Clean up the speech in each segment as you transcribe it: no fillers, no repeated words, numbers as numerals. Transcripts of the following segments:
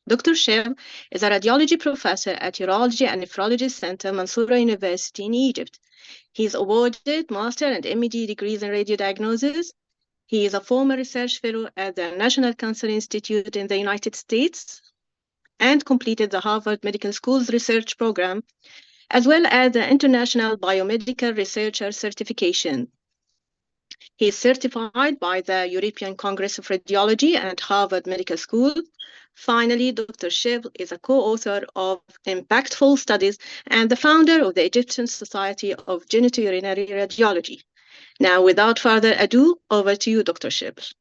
Dr. Sheb is a radiology professor at Urology and Nephrology Center, Mansoura University in Egypt. He is awarded master and MED degrees in radiodiagnosis. He is a former research fellow at the National Cancer Institute in the United States and completed the Harvard Medical School's research program, as well as the International Biomedical Researcher certification. He is certified by the European Congress of Radiology and Harvard Medical School. Finally, Dr. Sheb is a co-author of Impactful Studies and the founder of the Egyptian Society of Genitourinary Radiology. Now, without further ado, over to you, Dr. Sheb.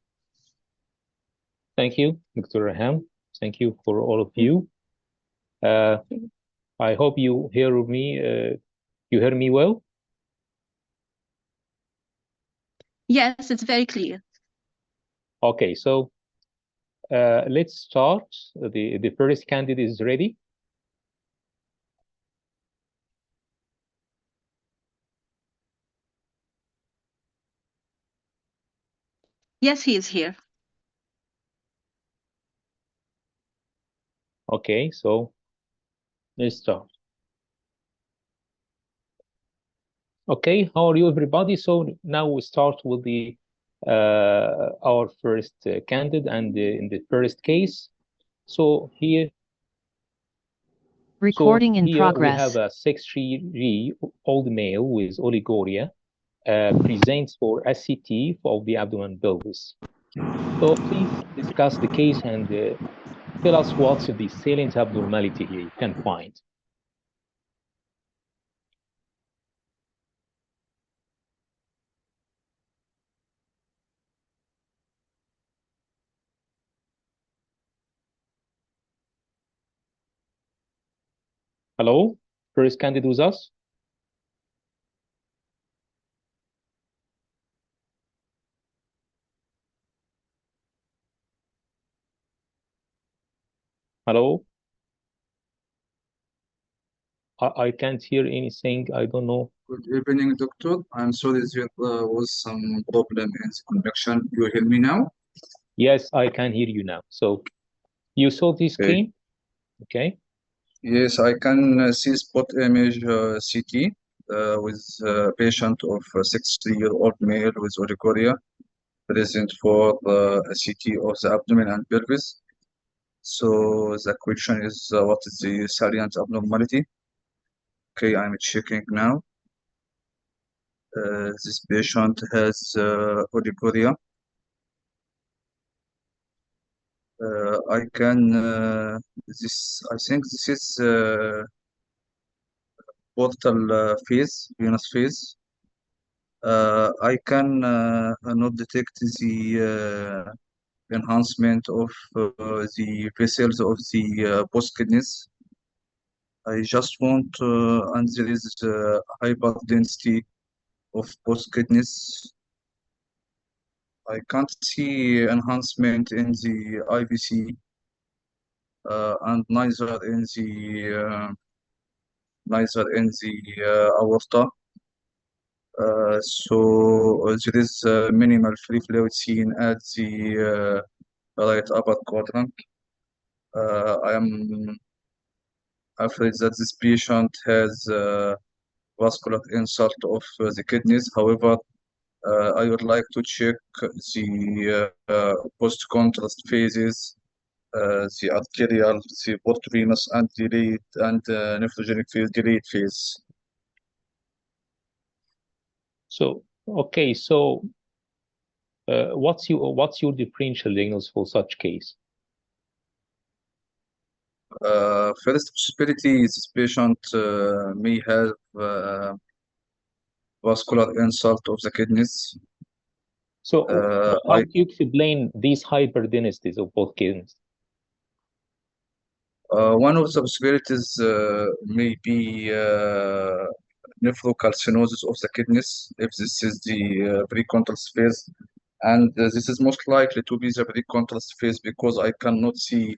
Thank you, Dr. Raham. Thank you for all of you. I hope you hear me. You hear me well? Yes, it's very clear. Okay, so let's start. The first candidate is ready. Yes, he is here. Okay, so let's start. Okay, how are you, everybody? So now we start with the our first candidate, and in the first case. So here, recording in here progress. we have a 63-year-old male with oliguria, presents for SCT of the abdomen pelvis. So please discuss the case and tell us what's the salient abnormality here you can find. Hello, first candidate with us. Hello. I can't hear anything. I don't know. Good evening, doctor. I'm sorry there was some problem in the connection. You hear me now? Yes, I can hear you now. So you saw this screen? Okay. Yes, I can see spot image CT with a patient of a 60-year-old male with oliguria present for a CT of the abdomen and pelvis. So the question is, what is the salient abnormality? Okay, I'm checking now. This patient has oliguria. I can I think this is portal phase, venous phase. I can not detect the enhancement of the vessels of the post kidneys. I just want, and there is hyperdensity of post kidneys. I can't see enhancement in the IVC and neither in the aorta. So there is minimal free fluid seen at the right upper quadrant. I am afraid that this patient has vascular insult of the kidneys. However, I would like to check the post-contrast phases, the arterial, the portovenous, and delayed and nephrogenic phase, delayed phase. So okay, so what's your differential diagnosis for such case? First possibility is this patient may have vascular insult of the kidneys. So how do you explain these hyperdensities of both kidneys? One of the possibilities may be nephrocalcinosis of the kidneys, if this is the pre-contrast phase. And this is most likely to be the pre-contrast phase because I cannot see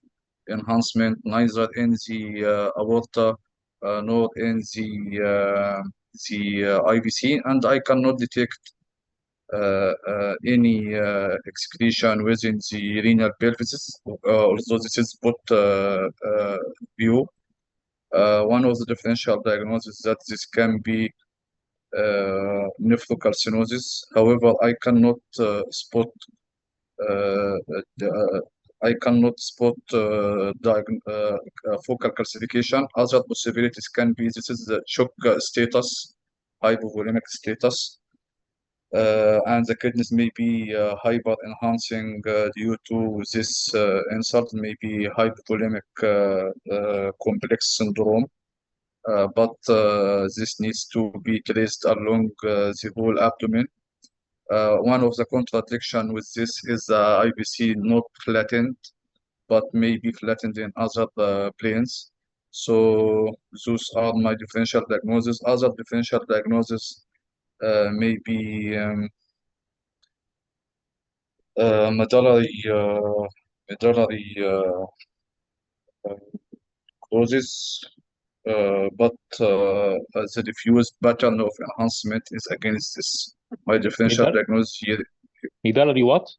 enhancement neither in the aorta nor in the IVC, and I cannot detect any excretion within the renal pelvis, although this is both view. One of the differential diagnoses that this can be nephrocalcinosis. However, I cannot spot focal calcification. Other possibilities can be this is the shock status, hypovolemic status, and the kidneys may be hyper enhancing due to this insult, maybe hypovolemic complex syndrome. But this needs to be traced along the whole abdomen. One of the contradiction with this is IVC not flattened, but may be flattened in other planes. So those are my differential diagnosis. Other differential diagnosis may be medullary causes, but the diffuse pattern of enhancement is against this. My differential diagnosis here. Medullary what?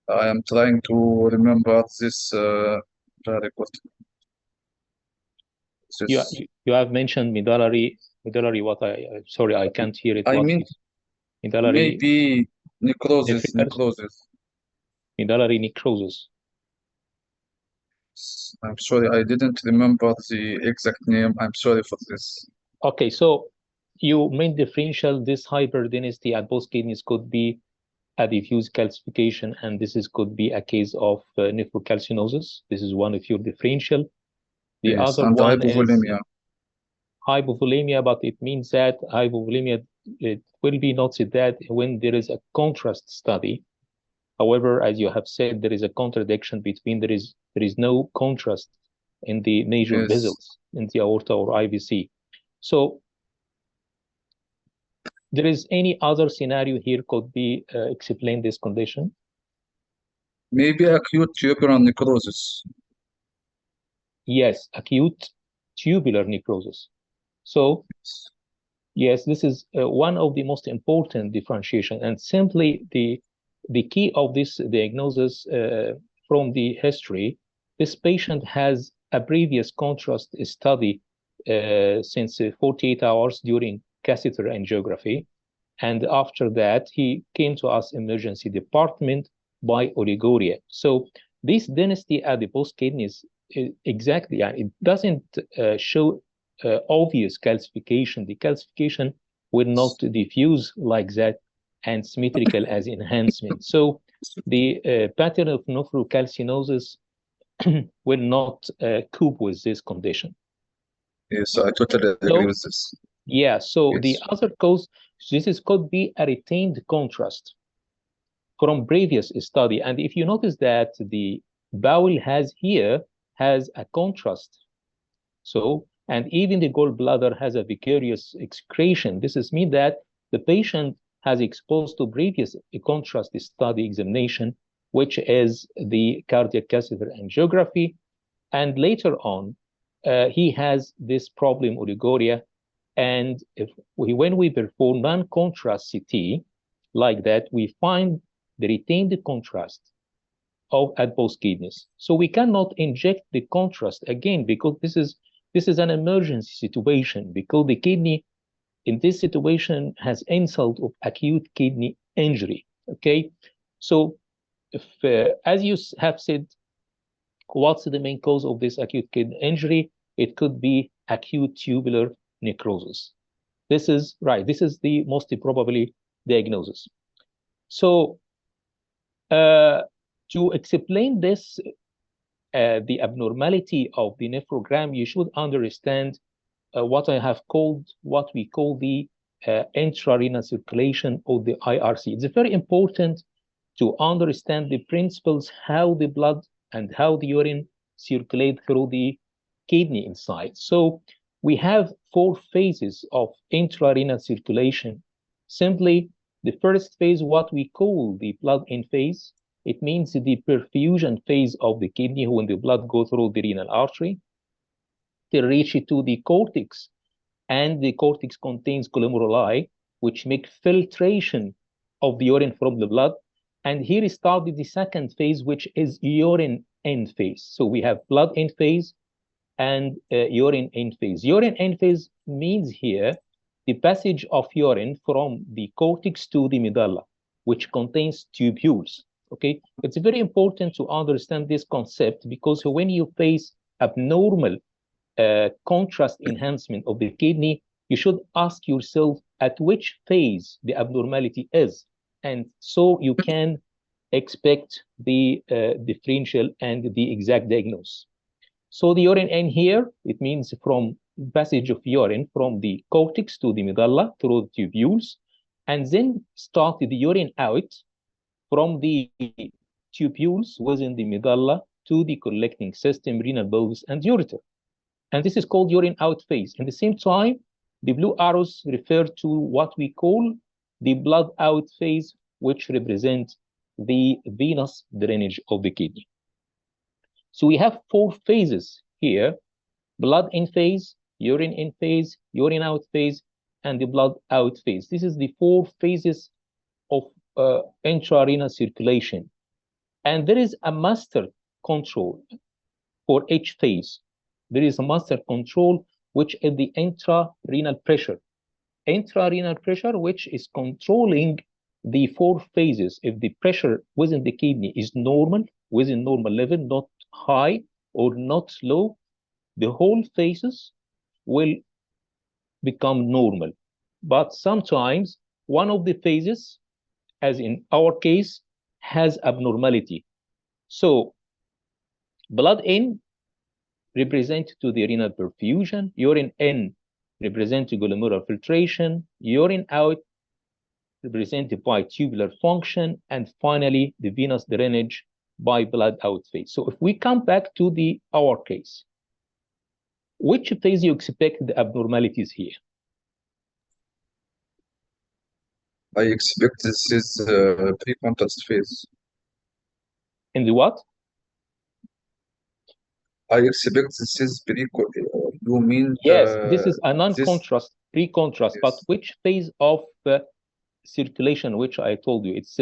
I am trying to remember this very good. You have mentioned medullary what? Sorry, I can't hear it. I mean, medullary maybe necrosis. Medullary necrosis. I'm sorry, I didn't remember the exact name. I'm sorry for this. Okay, so you mean differential, this hyperdensity at both kidneys could be a diffuse calcification, and could be a case of nephrocalcinosis. This is one of your differential. The yes, other and one hypovolemia. is hypovolemia, but it means that hypovolemia, it will be noted that when there is a contrast study. However, as you have said, there is a contradiction between there is no contrast in the major vessels in the aorta or IVC. So there is any other scenario here could be explain this condition? Maybe acute tubular necrosis. Yes, acute tubular necrosis. So yes, this is one of the most important differentiation, and simply the key of this diagnosis from the history, this patient has a previous contrast study since 48 hours during catheter angiography. And after that, he came to us emergency department by oliguria. So this density at the both kidneys, exactly, it doesn't show obvious calcification. The calcification will not diffuse like that and symmetrical as enhancement. So the pattern of nephrocalcinosis will not cope with this condition. Yes, I totally agree with this. Yeah, so the other cause, could be a retained contrast from previous study. And if you notice that the bowel has a contrast. So, and even the gallbladder has a vicarious excretion. This means that the patient has exposed to previous contrast study examination, which is the cardiac catheter angiography. And later on, he has this problem oliguria. And when we perform non-contrast CT like that, we find the retained contrast at both kidneys. So we cannot inject the contrast again, because this is an emergency situation, because the kidney in this situation has insult of acute kidney injury. Okay, so if as you have said, what's the main cause of this acute kidney injury? It could be acute tubular necrosis. This is right. This is the most probably diagnosis. So to explain this, the abnormality of the nephrogram, you should understand what we call the intrarenal circulation, or the IRC. It's very important to understand the principles, how the blood and how the urine circulate through the kidney inside. So we have 4 phases of intrarenal circulation. Simply, the first phase, what we call the blood-in phase, it means the perfusion phase of the kidney when the blood goes through the renal artery to reach it to the cortex, and the cortex contains glomeruli, which make filtration of the urine from the blood. And here started the second phase, which is urine end phase. So we have blood end phase and urine end phase. Urine end phase means here the passage of urine from the cortex to the medulla, which contains tubules. Okay, it's very important to understand this concept, because when you face abnormal contrast enhancement of the kidney, you should ask yourself at which phase the abnormality is, and so you can expect the differential and the exact diagnosis. So the urine in here, it means from passage of urine from the cortex to the medulla through the tubules, and then start the urine out from the tubules within the medulla to the collecting system, renal bulbs, and ureter. And this is called urine out phase. At the same time, the blue arrows refer to what we call the blood out phase, which represents the venous drainage of the kidney. So we have 4 phases here: blood in phase, urine in phase, urine out phase, and the blood out phase. This is the 4 phases of intrarenal circulation. And there is a master control for each phase. There is a master control, which is the intrarenal pressure. Intrarenal pressure, which is controlling the 4 phases. If the pressure within the kidney is normal, within normal level, not high or not low, the whole phases will become normal. But sometimes one of the phases, as in our case, has abnormality. So blood in represent to the renal perfusion, urine in represent to glomerular filtration, urine out represented by tubular function, and finally the venous drainage by blood out phase. So if we come back to our case, which phase you expect the abnormalities here? I expect this is pre-contrast phase. In the what? I expect this is you mean Yes, this is a non-contrast, pre-contrast, yes. but which phase of circulation, which I told you, it's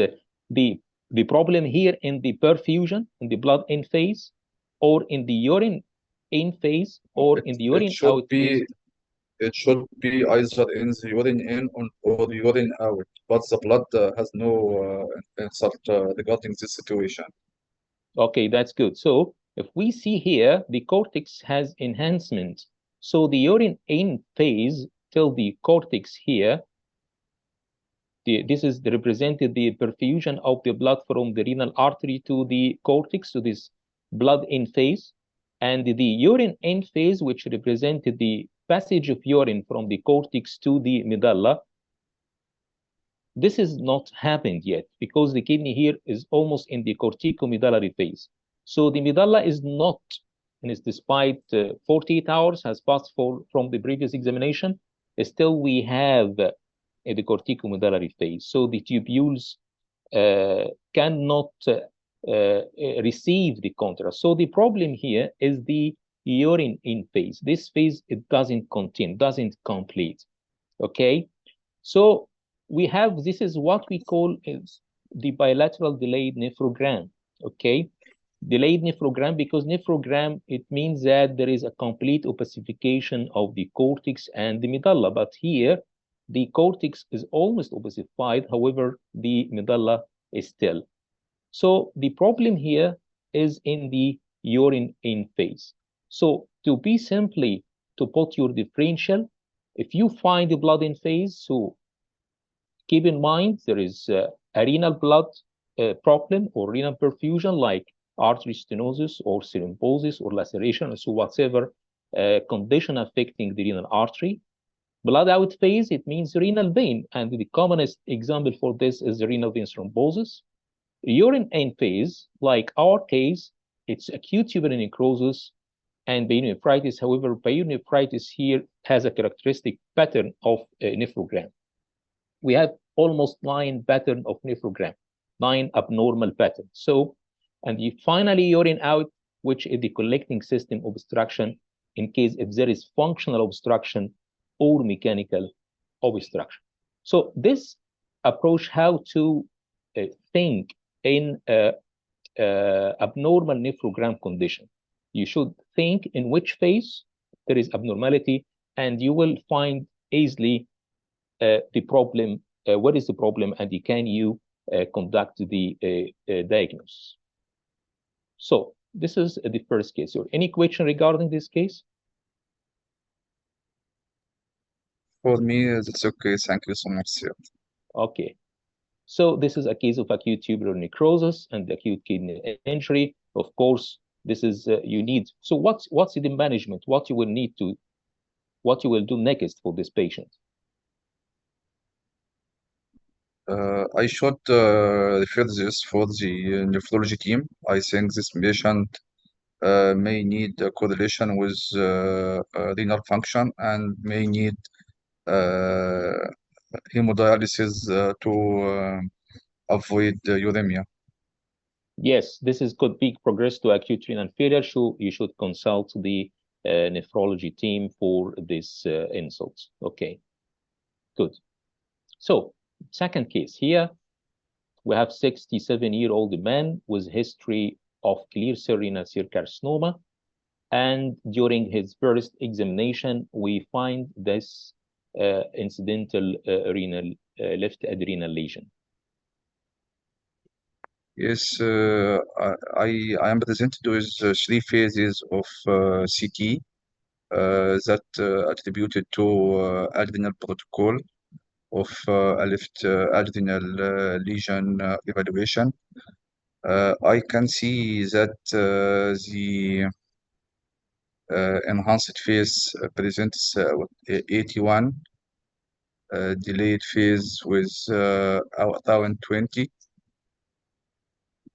the problem here in the perfusion, in the blood in phase, or in the urine in phase, or in the urine out phase? It should be either in the urine in or the urine out, but the blood has no insult regarding this situation. Okay, that's good. So if we see here, the cortex has enhancement. So the urine in phase till the cortex here, this is represented the perfusion of the blood from the renal artery to the cortex, to this blood in phase, and the urine in phase, which represented the passage of urine from the cortex to the medulla. This is not happened yet, because the kidney here is almost in the corticomedullary phase. So the medulla is not, and it's despite 48 hours has passed from the previous examination, still we have the corticomedullary phase. So the tubules cannot receive the contrast. So the problem here is the urine in phase. This phase, it doesn't contain, doesn't complete. Okay, so we have, this is what we call is the bilateral delayed nephrogram. Okay, delayed nephrogram, because nephrogram, it means that there is a complete opacification of the cortex and the medulla, but here the cortex is almost opacified, however the medulla is still. So the problem here is in the urine in phase. So to be simply to put your differential, if you find the blood in phase, so keep in mind there is a renal blood problem or renal perfusion, like artery stenosis or thrombosis or laceration, so whatever condition affecting the renal artery. Blood out phase, it means renal vein, and the commonest example for this is the renal vein thrombosis. Urine in phase, like our case, it's acute tubular necrosis and pyelonephritis. However, pyelonephritis here has a characteristic pattern of nephrogram. We have almost 9 pattern of nephrogram, 9 abnormal patterns. So, and finally urine out, which is the collecting system obstruction in case if there is functional obstruction or mechanical obstruction. So this approach, how to think in abnormal nephrogram condition. You should think in which phase there is abnormality, and you will find easily the problem, what is the problem, and can you conduct the diagnosis. So this is the first case. So any question regarding this case? For me, that's okay. Thank you so much, sir. Okay. So this is a case of acute tubular necrosis and acute kidney injury. Of course, this is you need. So what's the management? What you will need to, what you will do next for this patient? I should refer this for the nephrology team. I think this patient may need a correlation with renal function and may need hemodialysis to avoid uremia. Yes, this is could be progress to acute renal failure. So you should consult the nephrology team for this insults. Okay, good. So second case here, we have 67-year-old man with history of clear cell renal cell carcinoma, and during his first examination, we find this incidental renal left adrenal lesion. Yes, I am presented with 3 phases of CT that attributed to adrenal protocol of a left adrenal lesion evaluation. I can see that the enhanced phase presents 81, delayed phase with around 20,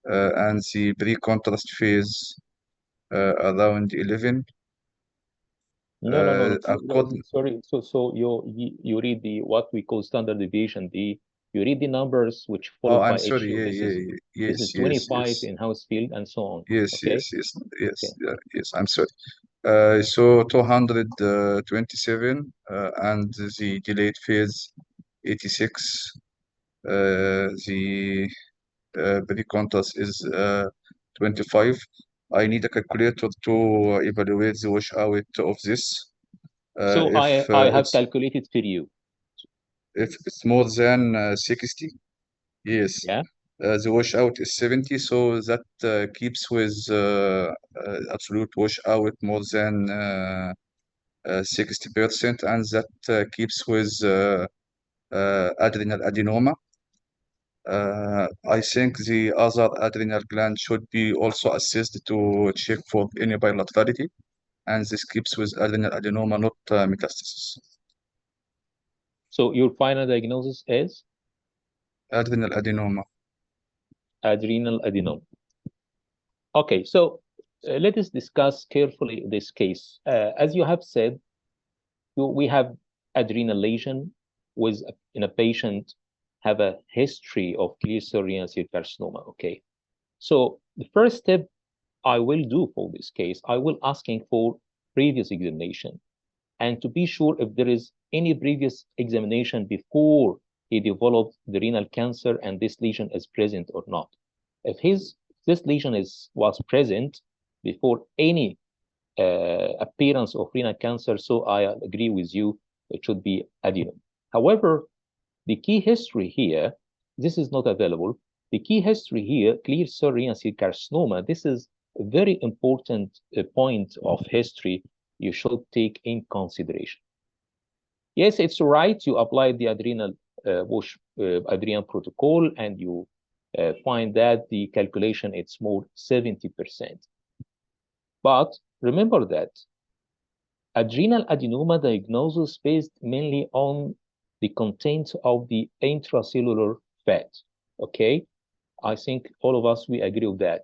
and the pre-contrast phase around 11. No, sorry. So you read the what we call standard deviation. You read the numbers which followed by I'm sorry. HU. This is 25 in house field and so on. Yes, okay? yes. I'm sorry. So 227 and the delayed phase 86. The pre-contrast is 25. I need a calculator to evaluate the washout of this. So If I have calculated for you. If it's more than 60, yes. Yeah. The washout is 70, so that keeps with absolute washout more than 60%, and that keeps with adrenal adenoma. I think the other adrenal gland should be also assessed to check for any bilaterality, and this keeps with adrenal adenoma, not metastasis. So your final diagnosis is? Adrenal adenoma. Adrenal adenoma. Okay, so let us discuss carefully this case. As you have said, we have adrenal lesion with in a patient have a history of clear cell renal cell carcinoma. Okay, so the first step I will do for this case, I will asking for previous examination, and to be sure if there is any previous examination before he developed the renal cancer and this lesion is present or not. If this lesion was present before any appearance of renal cancer, so I agree with you, it should be adenoma. However, the key history here, this is not available. The key history here, clear cell renal cell carcinoma, this is a very important point of history you should take in consideration. Yes, it's right, you apply the adrenal adrenal protocol and you find that the calculation it's more 70%. But remember that adrenal adenoma diagnosis based mainly on the content of the intracellular fat. Okay, I think all of us we agree with that.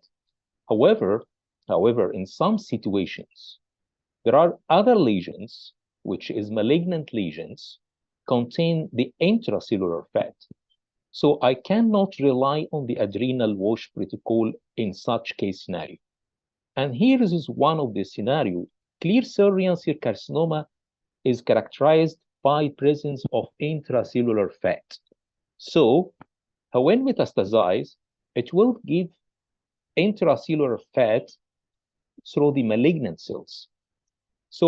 However, in some situations, there are other lesions, which is malignant lesions, contain the intracellular fat. So I cannot rely on the adrenal wash protocol in such case scenario. And here is one of the scenarios. Clear cell renal cell carcinoma is characterized by presence of intracellular fat. So when metastasize, it will give intracellular fat through the malignant cells. So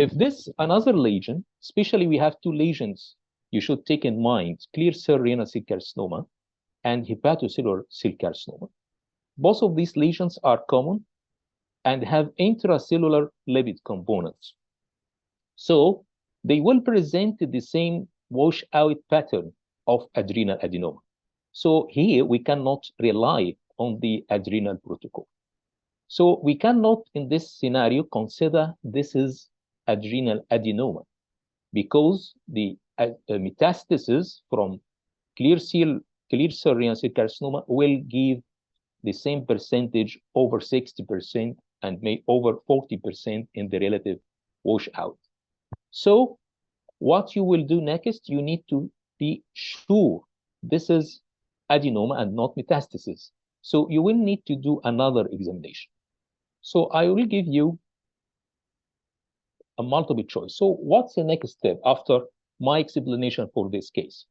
if this another lesion, especially we have two lesions you should take in mind, clear cell renal cell carcinoma and hepatocellular cell carcinoma. Both of these lesions are common and have intracellular lipid components. So they will present the same washout pattern of adrenal adenoma. So here we cannot rely on the adrenal protocol. So we cannot, in this scenario, consider this is adrenal adenoma because the metastasis from clear cell renal cell carcinoma will give the same percentage, over 60% and may over 40% in the relative washout. So what you will do next, you need to be sure this is adenoma and not metastasis. So you will need to do another examination. So I will give you a multiple choice. So what's the next step after my explanation for this case?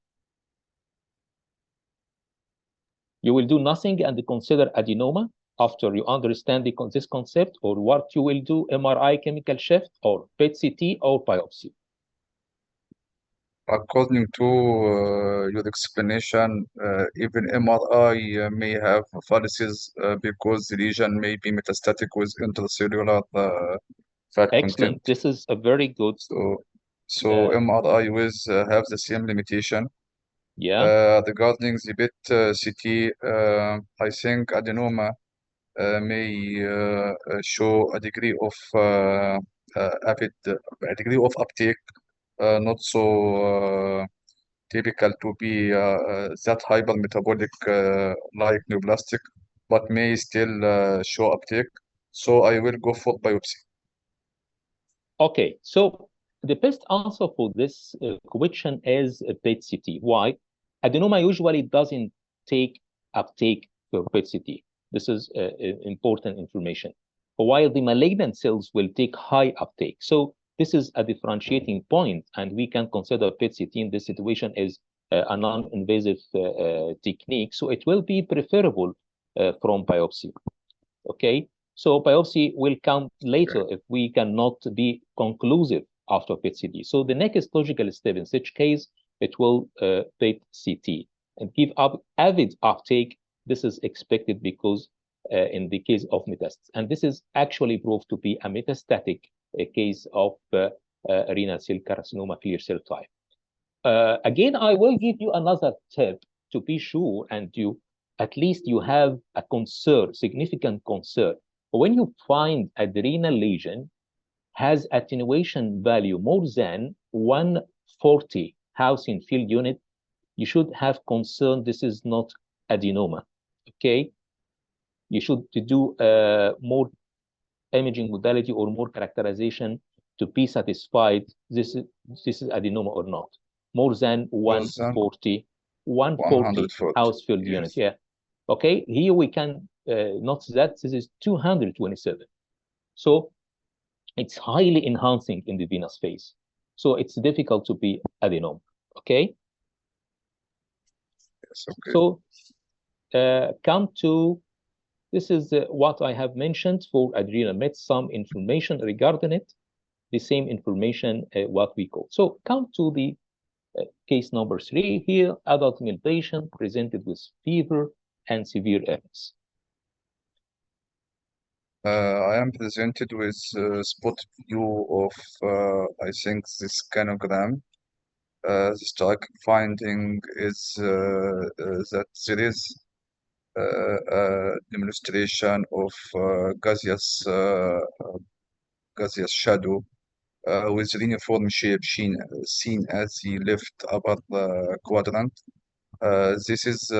You will do nothing and consider adenoma after you understand this concept, or what you will do, MRI chemical shift or PET-CT or biopsy? According to your explanation, even MRI may have fallacies because the lesion may be metastatic with intracellular fat Excellent. content. This is a very good. So MRI will have the same limitation. Yeah. Regarding the PET-CT, I think adenoma may show a degree of uptake, not so typical to be that hypermetabolic like neoplastic, but may still show uptake. So I will go for biopsy. Okay, so the best answer for this question is PET-CT. Why? Adenoma usually doesn't take uptake for PET-CT. This is important information. While the malignant cells will take high uptake. So this is a differentiating point, and we can consider PET-CT in this situation as a non-invasive technique. So it will be preferable from biopsy. Okay, so biopsy will come later if we cannot be conclusive after PET-CT. So the next logical step in such case, it will PET-CT and give up avid uptake. This is expected because in the case of metastasis, and this is actually proved to be a metastatic case of renal cell carcinoma clear cell type. Again, I will give you another tip to be sure, and at least you have a concern, significant concern. When you find adrenal lesion has attenuation value more than 140 Housen field unit, you should have concern this is not adenoma. Okay, you should do more imaging modality or more characterization to be satisfied this is adenoma or not. More than 140 house field unit. Yeah. Okay, here we can note that this is 227. So it's highly enhancing in the venous phase. So it's difficult to be adenoma. Okay. Yes, okay. So come to, this is what I have mentioned for adrenal met, some information regarding it, the same information what we call. So come to the case number 3 here, adult male patient presented with fever and severe illness. I am presented with spot view of, I think, this scanogram. The striking finding is that there is a demonstration of gaseous shadow with uniform shape seen as the left upper quadrant. This is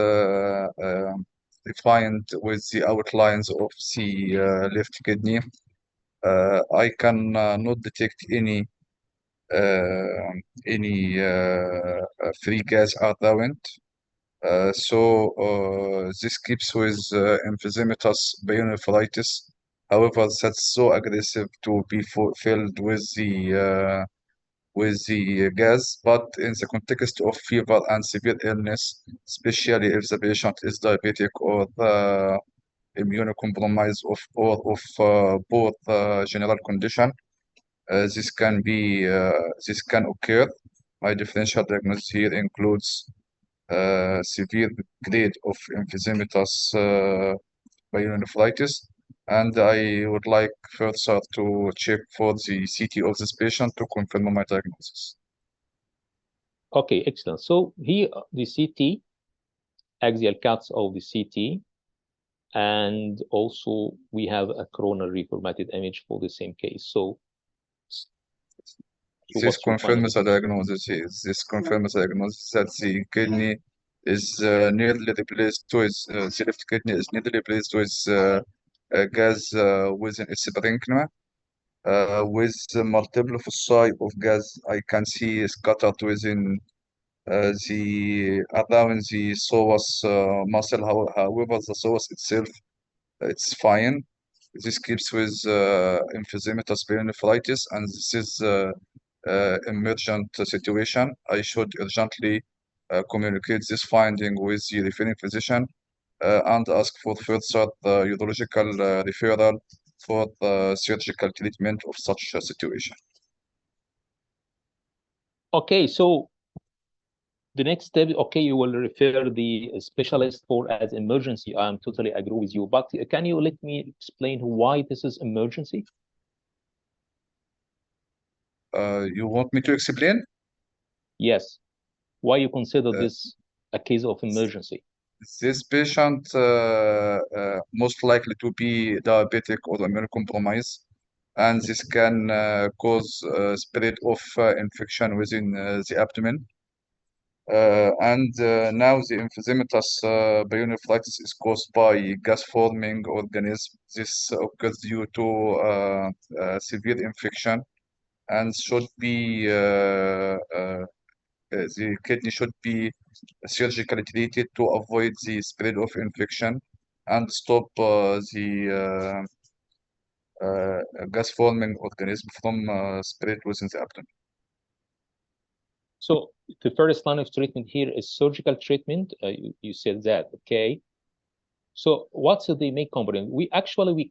defined with the outlines of the left kidney. I can not detect any free gas around. So this keeps with emphysematous pyelonephritis. However, that's so aggressive to be filled with the with the gas, but in the context of fever and severe illness, especially if the patient is diabetic or immunocompromised or of both general condition, this can occur. My differential diagnosis here includes severe grade of emphysematous pyelonephritis, and I would like further to check for the CT of this patient to confirm my diagnosis. Okay, excellent. So here the CT, axial cuts of the CT, and also we have a coronary formatted image for the same case. So This confirms the diagnosis. This confirms the diagnosis that the kidney is nearly replaced with the left kidney is nearly replaced with gas within its parenchyma. With multiple foci of gas, I can see scattered within the around the psoas muscle. However, the psoas itself, it's fine. This keeps with emphysematous pyelonephritis, and this is emergent situation. I should urgently communicate this finding with the referring physician and ask for further urological referral for surgical treatment of such a situation. Okay, so the next step, okay, you will refer the specialist for as emergency. I'm totally agree with you, but can you let me explain why this is emergency? You want me to explain? Yes. Why you consider this a case of emergency? This patient most likely to be diabetic or immunocompromised, and this can cause spread of infection within the abdomen. Now the emphysematous pyelonephritis is caused by gas-forming organism. This occurs due to severe infection and should be the kidney should be surgically treated to avoid the spread of infection and stop the gas-forming organism from spread within the abdomen. So the first line of treatment here is surgical treatment. You said that, okay. So what's the main component? We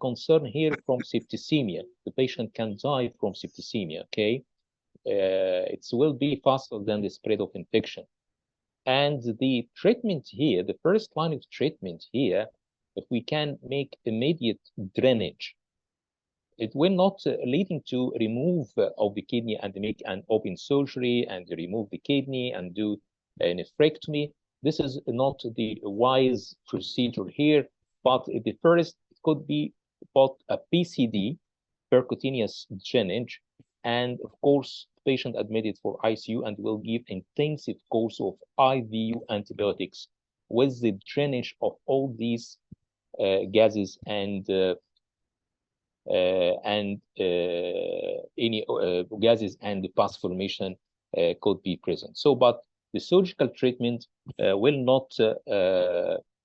concern here from septicemia. The patient can die from septicemia, okay. It will be faster than the spread of infection. And the treatment here, the first line of treatment here, if we can make immediate drainage, it will not leading to remove of the kidney and make an open surgery and remove the kidney and do a nephrectomy. This is not the wise procedure here, but the first could be both a PCD, percutaneous drainage, and of course, patient admitted for ICU and will give intensive course of IVU antibiotics with the drainage of all these gases and any gases and the pus formation could be present. So, but the surgical treatment will not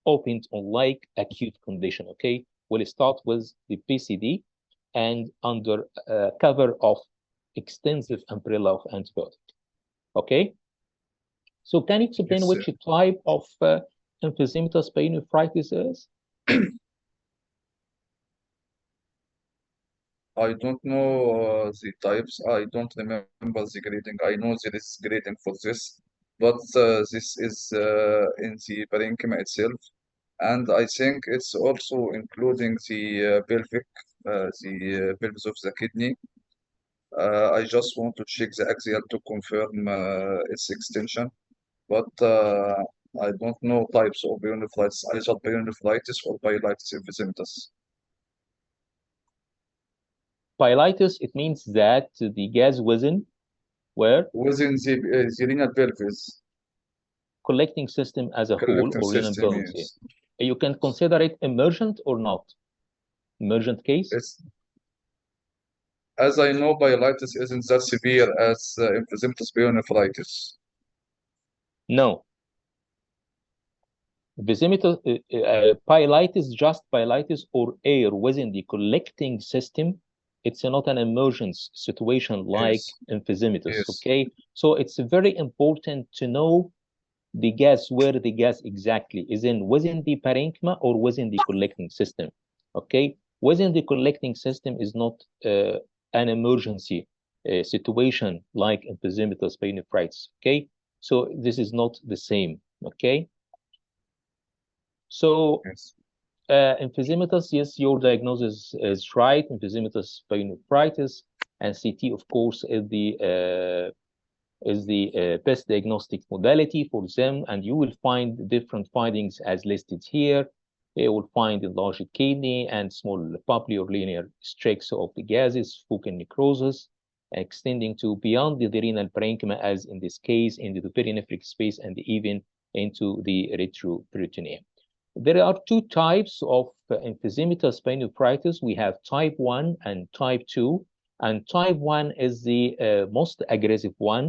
open unlike acute condition, okay? We'll start with the PCD and under cover of extensive umbrella of antibiotic, okay? So can you explain Yes, which type of emphysematous pyelonephritis is? I don't know the types. I don't remember the grading. I know there is grading for this, but this is in the parenchyma itself, and I think it's also including the pelvic, the pelvis of the kidney. I just want to check the axial to confirm its extension, but I don't know types of pyelonephritis, either pyelonephritis or pyelitis emphysematous. Pyelitis, it means that the gas within where? Within the renal pelvis. Collecting system as a whole or renal pelvis. Yes. You can consider it emergent or not? Emergent case? It's, as I know, pyelitis isn't that severe as emphysematous pyelonephritis. No. Pyelitis, just pyelitis or air within the collecting system It's not an emergence situation like Yes. emphysematous, Yes. okay? So it's very important to know the gas, where the gas exactly is within the parenchyma or within the collecting system, okay? Within the collecting system is not an emergency situation like emphysematous pyelonephritis, okay? So this is not the same, okay? So Yes. emphysematous, yes, your diagnosis is right. Emphysematous pyelonephritis, and CT, of course, is the best diagnostic modality for them, and you will find different findings as listed here. You will find enlarged kidney and small papillary or linear streaks of the gases, focal necrosis, extending to beyond the renal parenchyma, as in this case, into the perinephric space and even into the retroperitoneum. There are two types of emphysematous pyelonephritis. We have type 1 and type 2. And type 1 is the most aggressive one,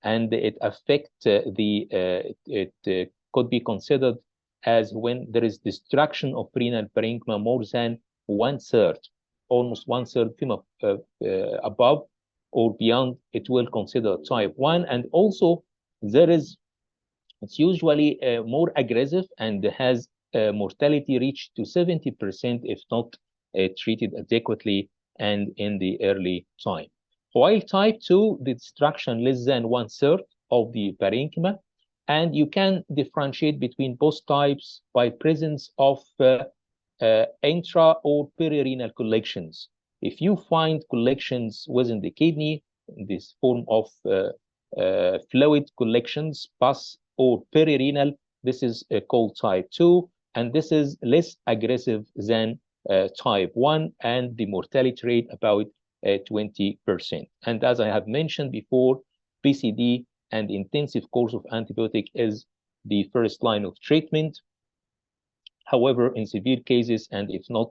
and it affects it could be considered as when there is destruction of renal parenchyma more than 1/3, almost 1/3 above or beyond, it will consider type 1. And also it's usually more aggressive and has mortality reached to 70% if not treated adequately and in the early time. While type 2, the destruction less than 1/3 of the parenchyma, and you can differentiate between both types by presence of intra or perirenal collections. If you find collections within the kidney, in this form of fluid collections, pus or perirenal, this is called type 2, and this is less aggressive than type 1, and the mortality rate about 20%. And as I have mentioned before, PCD and intensive course of antibiotic is the first line of treatment. However, in severe cases, and if not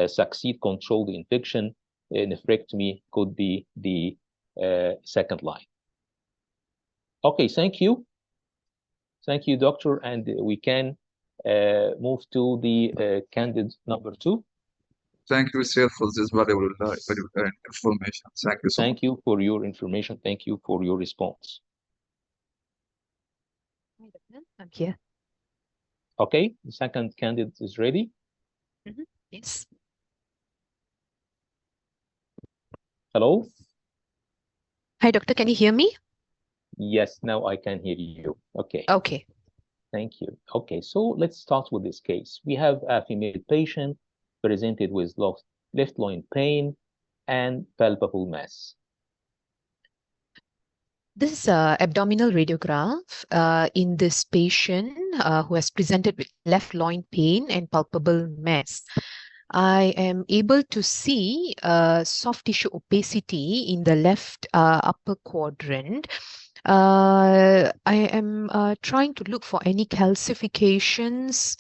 succeed control the infection, nephrectomy could be the second line. Okay, thank you. Thank you, doctor. And we can move to the candidate number 2. Thank you, sir, for this valuable information. Thank you so much. Thank you for your information. Thank you for your response. I'm here. Okay, the second candidate is ready. Yes. Hello? Hi, doctor. Can you hear me? Yes, now I can hear you. Okay. Okay. Thank you. Okay, so let's start with this case. We have a female patient presented with left loin pain and palpable mass. This is an abdominal radiograph in this patient who has presented with left loin pain and palpable mass. I am able to see soft tissue opacity in the left upper quadrant. I am trying to look for any calcifications.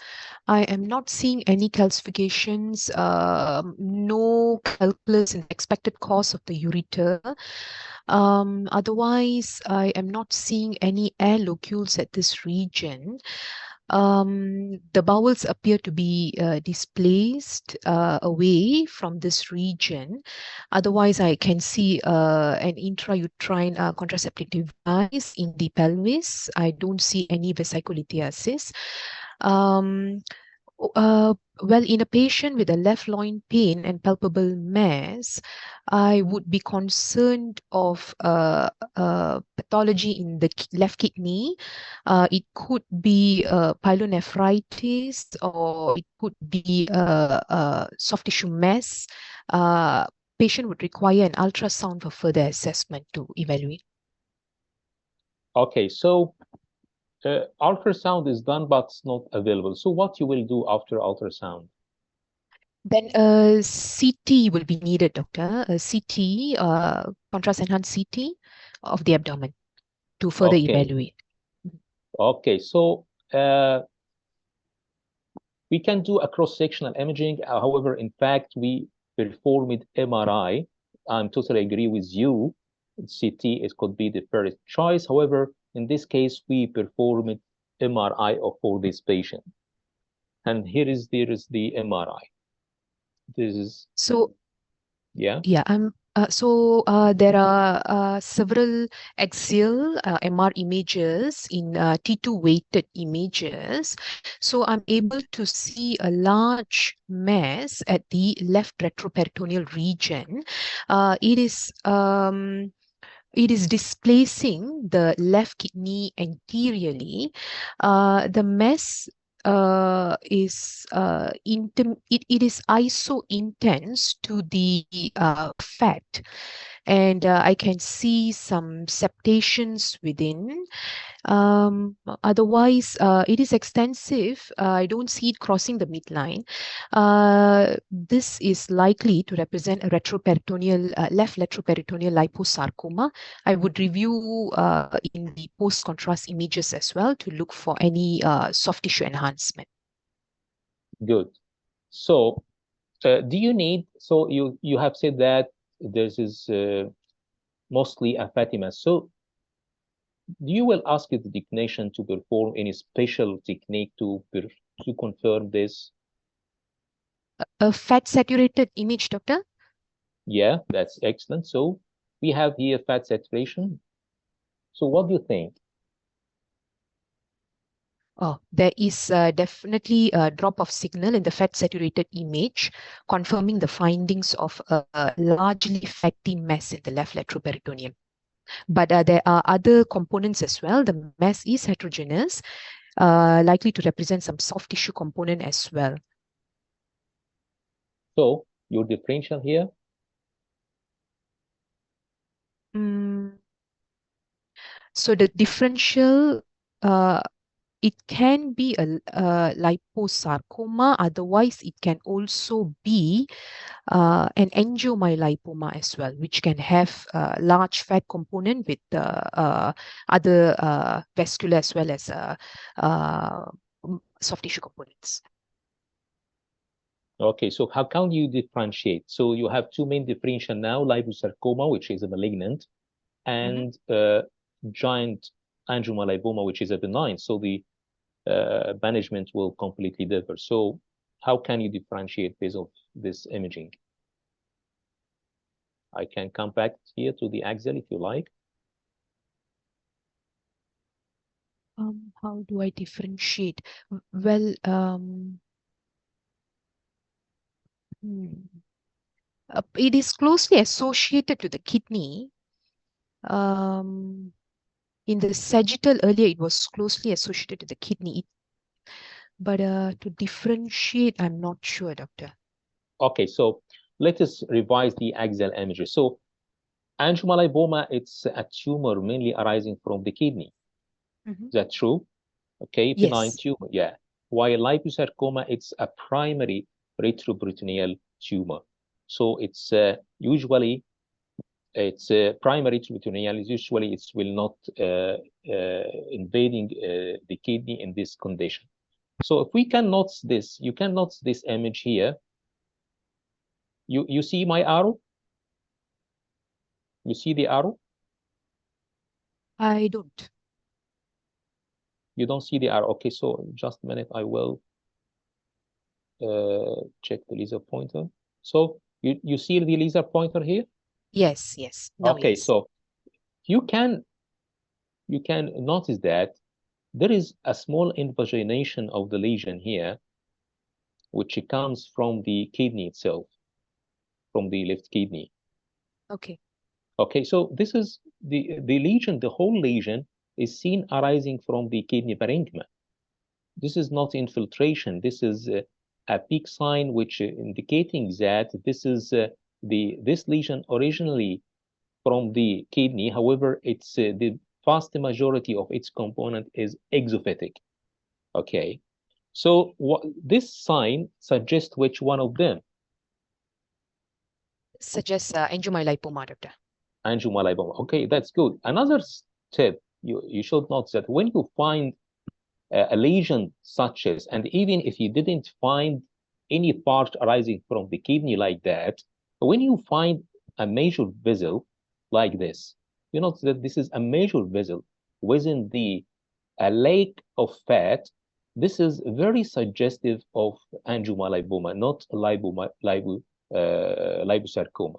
I am not seeing any calcifications, no calculus in the expected course of the ureter. Otherwise, I am not seeing any air locules at this region. The bowels appear to be displaced away from this region. Otherwise, I can see an intrauterine contraceptive device in the pelvis. I don't see any vesicotithiasis. Well, in a patient with a left loin pain and palpable mass, I would be concerned of pathology in the left kidney. It could be pyelonephritis, or it could be soft tissue mass. Patient would require an ultrasound for further assessment to evaluate. Okay, so ultrasound is done, but it's not available. So what you will do after ultrasound? Then CT will be needed, doctor. A CT, contrast-enhanced CT of the abdomen to further evaluate. Okay, so we can do a cross-sectional imaging. However, in fact, we performed MRI. I'm totally agree with you. CT, it could be the first choice. However, in this case, we performed MRI for this patient. And there is the MRI. This is so Yeah. Yeah, there are several axial MR images in T2 weighted images. So I'm able to see a large mass at the left retroperitoneal region. It is displacing the left kidney anteriorly. The mass it is iso-intense to the fat, and I can see some septations within. Otherwise, it is extensive. I don't see it crossing the midline. This is likely to represent a left retroperitoneal liposarcoma. I would review in the post-contrast images as well to look for any soft tissue enhancement. Good. So, do you need? So you have said that this is mostly a fatty mass. So you will ask the technician to perform any special technique to confirm this? A fat saturated image, doctor? Yeah, that's excellent. So we have here fat saturation. So what do you think? Oh, there is definitely a drop of signal in the fat saturated image, confirming the findings of a largely fatty mass in the left retroperitoneum. But there are other components as well. The mass is heterogeneous, likely to represent some soft tissue component as well. So your differential here? So the differential, it can be a liposarcoma. Otherwise, it can also be an angiomyolipoma as well, which can have a large fat component with other vascular as well as soft tissue components. Okay, so how can you differentiate? So you have two main differential now, liposarcoma, which is a malignant, and giant angiomyolipoma, which is a benign. So the management will completely differ. So how can you differentiate based on this imaging? I can come back here to the axial if you like. How do I differentiate? Well, it is closely associated to the kidney. In the sagittal earlier, it was closely associated to the kidney. But to differentiate, I'm not sure, doctor. Okay, so let us revise the axial images. So angiomyolipoma, it's a tumor mainly arising from the kidney. Is that true? Okay, benign tumor, yeah. While liposarcoma, it's a primary retroperitoneal tumor. So it's usually primary retroperitoneal. Usually it will not invading the kidney in this condition. So if we can note this, you can note this image here. You see my arrow? You see the arrow? I don't. You don't see the arrow. Okay, so just a minute. I will check the laser pointer. So you see the laser pointer here? Yes, yes. No, okay, yes. so you can notice that there is a small invagination of the lesion here, which comes from the kidney itself, from the left kidney. Okay. Okay, so this is the lesion, the whole lesion is seen arising from the kidney parenchyma. This is not infiltration. This is a peak sign which indicating that this is this lesion originally from the kidney. However, it's the vast majority of its component is exophytic. Okay, so this sign suggests which one of them? Suggests angiomyolipoma, doctor. Angiomyolipoma. Okay, that's good. Another step you should note that when you find a lesion such as, and even if you didn't find any part arising from the kidney like that, when you find a major vessel like this, you notice that this is a major vessel within a lake of fat. This is very suggestive of angiomyolipoma, not liposarcoma.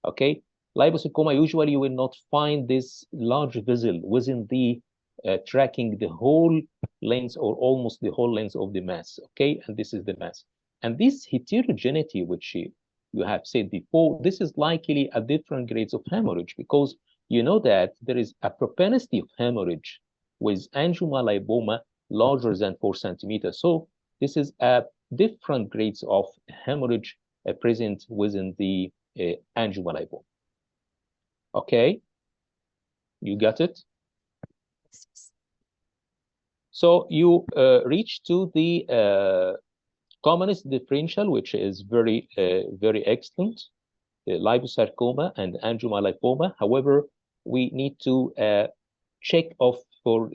Okay, liposarcoma, usually you will not find this large vessel within the tracking the whole length or almost the whole length of the mass. Okay, and this is the mass. And this heterogeneity, which you have said before, this is likely a different grades of hemorrhage, because you know that there is a propensity of hemorrhage with angiomyolipoma larger than 4 centimeters. So this is a different grades of hemorrhage present within the angiomyolipoma. Okay, you got it? So you reach to the commonest differential, which is very excellent, liposarcoma and angiomyolipoma. However, we need to check off for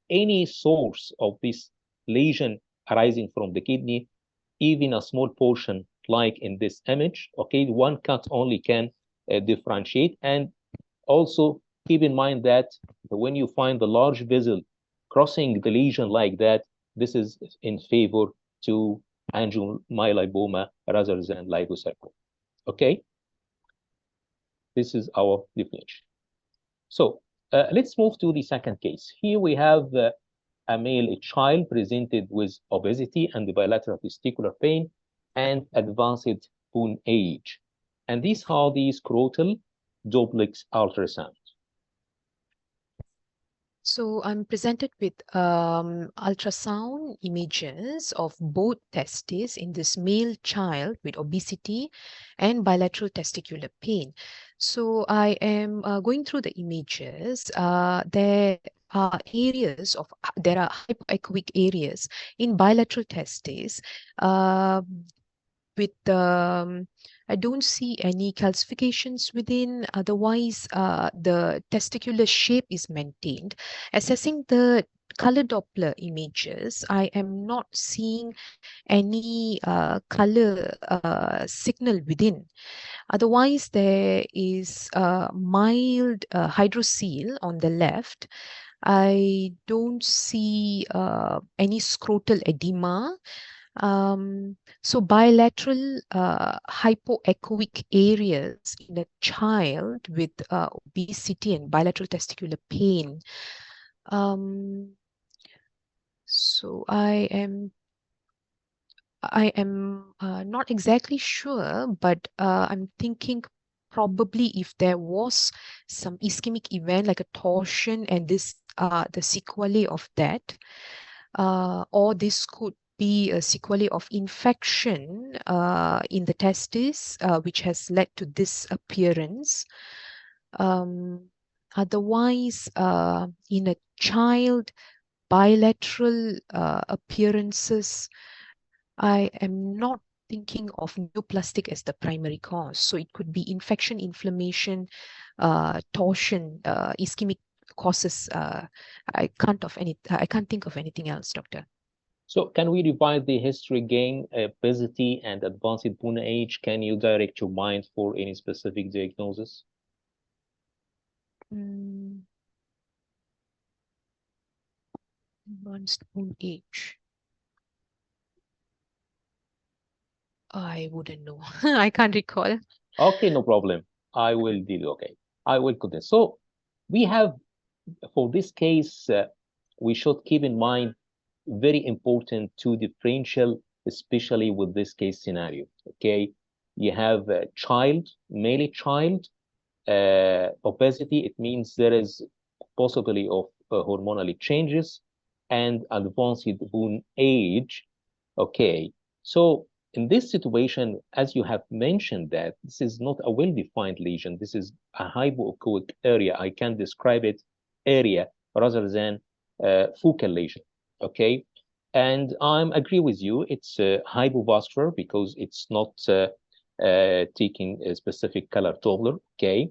any source of this lesion arising from the kidney, even a small portion like in this image. Okay, one cut only can differentiate. And also keep in mind that when you find the large vessel crossing the lesion like that, this is in favor to angiomyolipoma rather than liposarcoma. Okay, this is our definition. So let's move to the second case. Here we have a male child presented with obesity and bilateral testicular pain and advanced bone age. And these are the scrotal duplex ultrasound. So I'm presented with ultrasound images of both testes in this male child with obesity and bilateral testicular pain. So I am going through the images. There are hypoechoic areas in bilateral testes with I don't see any calcifications within. Otherwise, the testicular shape is maintained. Assessing the color Doppler images, I am not seeing any color signal within. Otherwise, there is a mild hydrocele on the left. I don't see any scrotal edema. So bilateral hypoechoic areas in a child with obesity and bilateral testicular pain. So I am not exactly sure, but I'm thinking probably if there was some ischemic event like a torsion and this the sequelae of that, or this could be a sequelae of infection in the testis, which has led to this appearance. Otherwise, in a child, bilateral appearances, I am not thinking of neoplastic as the primary cause. So it could be infection, inflammation, torsion, ischemic causes. I can't think of anything else, doctor. So can we divide the history again, obesity and advanced bone age? Can you direct your mind for any specific diagnosis? Advanced bone age. I wouldn't know. I can't recall. Okay, no problem. I will deal. Okay, I will continue. So we have, for this case, we should keep in mind very important two differential, especially with this case scenario. Okay, you have a child, male child, obesity. It means there is possibility of hormonal changes and advanced bone age. Okay, so in this situation, as you have mentioned, that this is not a well-defined lesion. This is a hypoechoic area. I can describe it area rather than focal lesion. Okay, and I'm agree with you. It's hypovascular because it's not taking a specific color Doppler. Okay,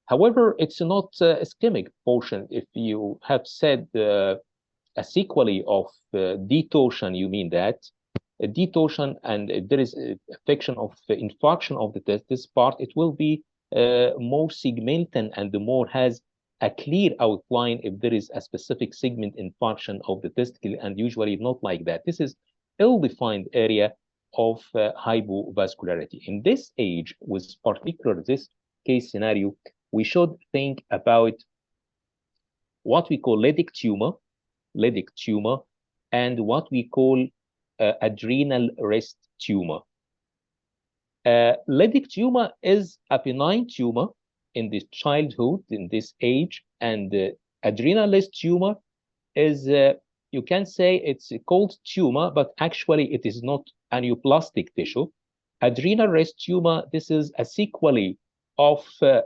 however, it's not ischemic portion. If you have said a sequelae of detorsion, you mean that a detorsion and there is affection of infarction of the testis part, it will be more segmented and the more has a clear outline if there is a specific segment infarction of the testicle, and usually not like that. This is ill-defined area of hypovascularity. In this age, with particular this case scenario, we should think about what we call lytic tumor, and what we call adrenal rest tumor. Lytic tumor is a benign tumor in this childhood, in this age, and adrenal rest tumor is, you can say it's a cold tumor, but actually it is not a neoplastic tissue. Adrenal rest tumor, this is a sequelae of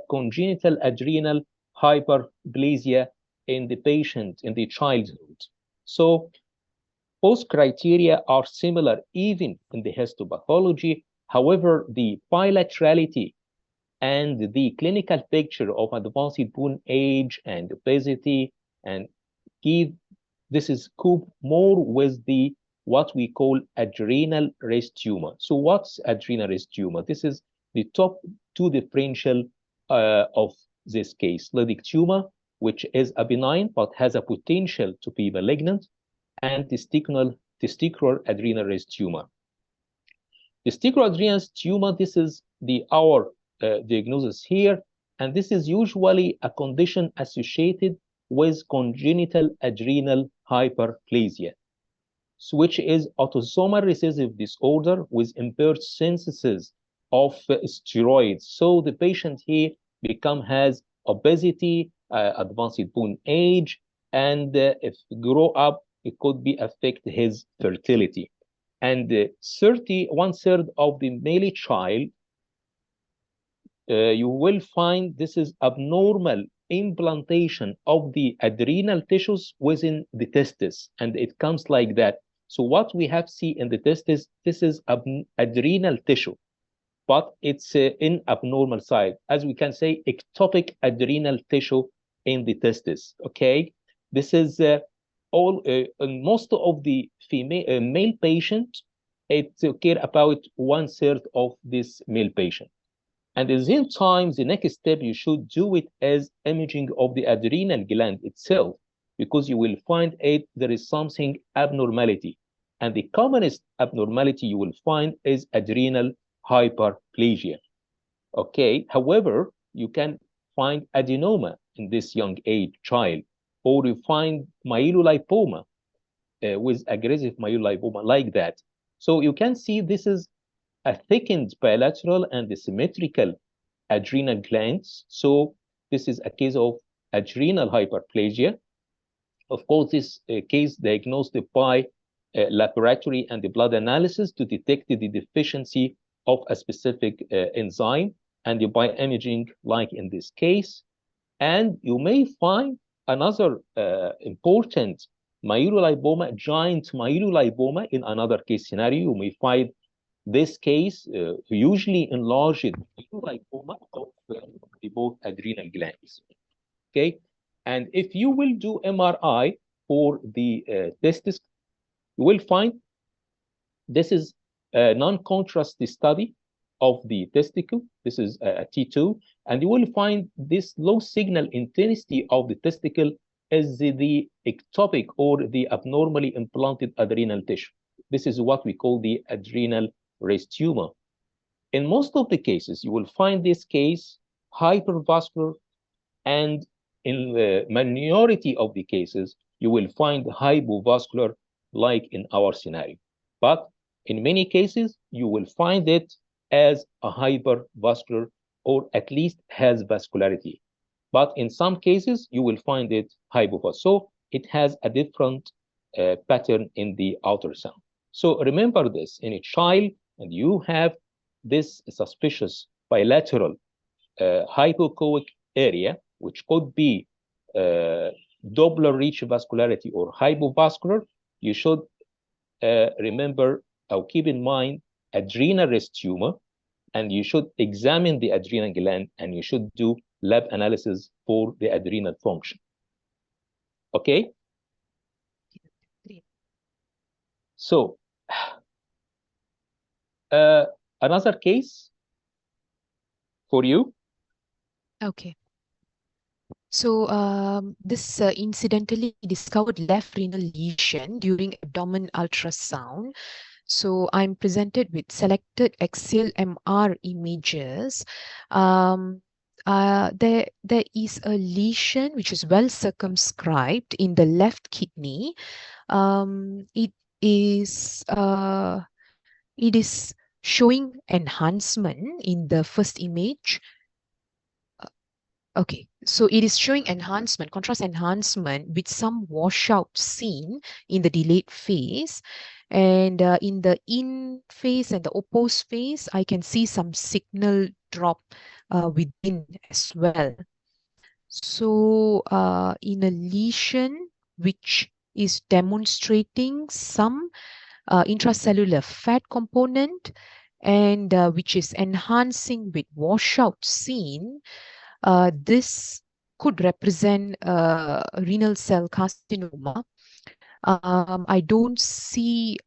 congenital adrenal hyperplasia in the patient in the childhood. So both criteria are similar even in the histopathology. However, the bilaterality and the clinical picture of advanced bone age and obesity and this is cope more with the what we call adrenal rest tumor. So what's adrenal rest tumor? This is the top two differential of this case. Lytic tumor, which is a benign but has a potential to be malignant, and testicular adrenal rest tumor. Testicular adrenal tumor, this is our diagnosis here, and this is usually a condition associated with congenital adrenal hyperplasia, which is autosomal recessive disorder with impaired synthesis of steroids. So the patient here has obesity, advanced bone age, and if grow up, it could be affect his fertility. And 1/3 of the male child, you will find this is abnormal implantation of the adrenal tissues within the testis, and it comes like that. So what we have seen in the testis, this is adrenal tissue, but it's in abnormal side, as we can say ectopic adrenal tissue in the testis. Okay, this is most of the male patient, it care about 1/3 of this male patient. And at the same time, the next step you should do it as imaging of the adrenal gland itself, because you will find there is something abnormality. And the commonest abnormality you will find is adrenal hyperplasia. Okay, however, you can find adenoma in this young age child, or you find myelolipoma with aggressive myelolipoma like that. So you can see this is a thickened bilateral and symmetrical adrenal glands. So this is a case of adrenal hyperplasia. Of course, this case diagnosed by laboratory and the blood analysis to detect the deficiency of a specific enzyme, and by imaging like in this case. And you may find another important myelolipoma, giant myelolipoma in another case scenario. You may find this case usually enlarged myelolipoma of both adrenal glands. Okay, and if you will do MRI for the testis, you will find this is a non-contrast study of the testicle. This is a T2, and you will find this low signal intensity of the testicle is the ectopic or the abnormally implanted adrenal tissue. This is what we call the adrenal rest tumor. In most of the cases, you will find this case hypervascular, and in the minority of the cases, you will find hypovascular like in our scenario. But in many cases, you will find it as a hypervascular, or at least has vascularity. But in some cases, you will find it hypovascular. So it has a different pattern in the ultrasound. So remember this, in a child, and you have this suspicious bilateral hypoechoic area, which could be Doppler reach vascularity or hypovascular, you should remember or keep in mind adrenal rest tumor, and you should examine the adrenal gland, and you should do lab analysis for the adrenal function. Okay? So, another case for you. Okay. So this incidentally discovered left renal lesion during abdomen ultrasound. So I'm presented with selected axial MR images. There is a lesion which is well circumscribed in the left kidney. It is showing enhancement in the first image. Okay, so it is showing enhancement, contrast enhancement with some washout seen in the delayed phase. And in the in phase and the opposed phase, I can see some signal drop within as well. So in a lesion which is demonstrating some intracellular fat component and which is enhancing with washout seen, this could represent renal cell carcinoma. I don't see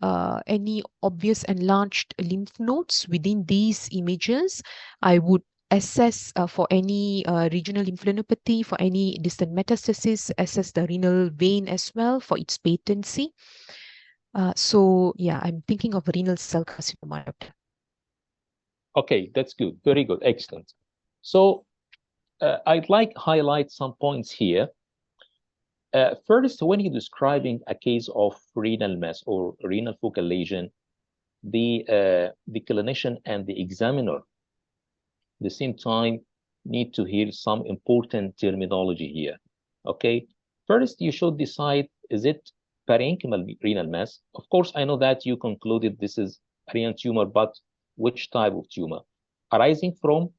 any obvious enlarged lymph nodes within these images. I would assess for any regional lymphadenopathy, for any distant metastasis, assess the renal vein as well for its patency. So yeah, I'm thinking of renal cell carcinoma, doctor. Okay, that's good. Very good. Excellent. So I'd like to highlight some points here. First, when you're describing a case of renal mass or renal focal lesion, the clinician and the examiner at the same time need to hear some important terminology here. Okay, first you should decide, is it parenchymal renal mass? Of course, I know that you concluded this is a renal tumor, but which type of tumor? Arising from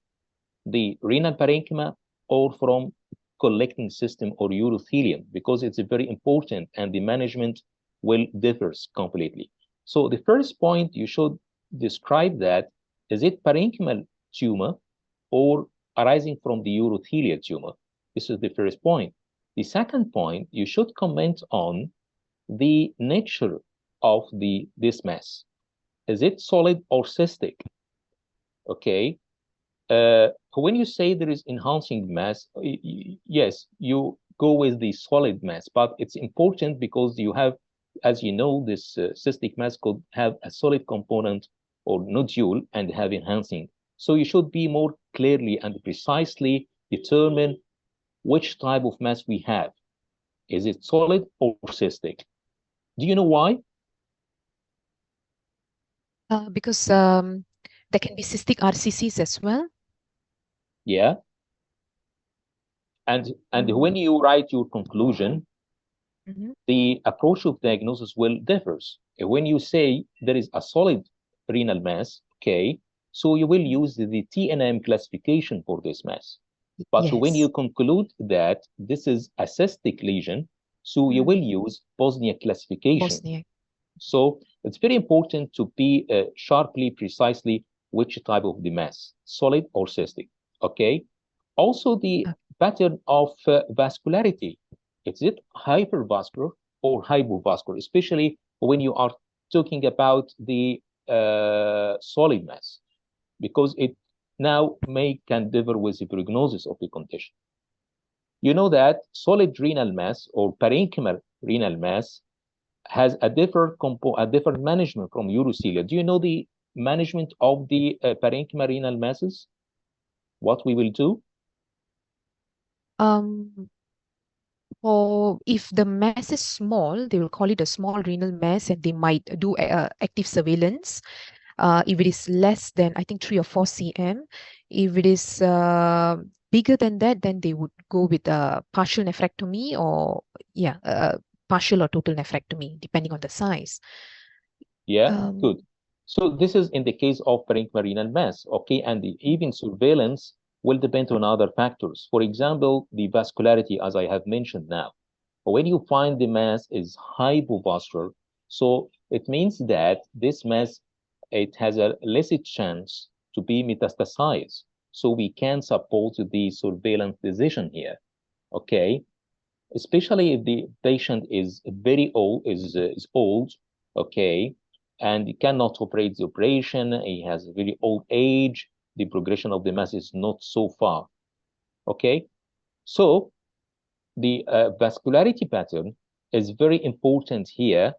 the renal parenchyma or from collecting system or urothelium, because it's very important and the management will differs completely. So the first point you should describe that, is it parenchymal tumor or arising from the urothelial tumor? This is the first point. The second point, you should comment on the nature of this mass. Is it solid or cystic? Okay. When you say there is enhancing mass, yes, you go with the solid mass, but it's important because you have, as you know, this cystic mass could have a solid component or nodule and have enhancing. So you should be more clearly and precisely determine which type of mass we have. Is it solid or cystic? Do you know why? Because there can be cystic RCCs as well. Yeah. And when you write your conclusion, the approach of diagnosis will differ. When you say there is a solid renal mass, okay, so you will use the TNM classification for this mass. But Yes. when you conclude that this is a cystic lesion, so you will use Bosnia classification. Bosnia. So it's very important to be sharply, precisely which type of the mass, solid or cystic, okay? Also the pattern of vascularity. Is it hypervascular or hypovascular, especially when you are talking about the solid mass, because it now can differ with the prognosis of the condition. You know that solid renal mass or parenchymal renal mass has a different management from urocelia. Do you know the management of the parenchymal renal masses? What we will do? Or if the mass is small, they will call it a small renal mass, and they might do active surveillance. If it is less than, I think, 3 or 4 cm, if it is bigger than that, then they would go with a partial nephrectomy or partial or total nephrectomy, depending on the size. Yeah, good. So this is in the case of parenchymal renal mass, okay, and even surveillance will depend on other factors. For example, the vascularity, as I have mentioned now. When you find the mass is hypovascular, so it means that this mass, it has a less chance to be metastasized. So we can support the surveillance decision here, okay? Especially if the patient is very old, is old, okay, and he cannot operate the operation, he has a very old age, the progression of the mass is not so far, okay? So the vascularity pattern is very important here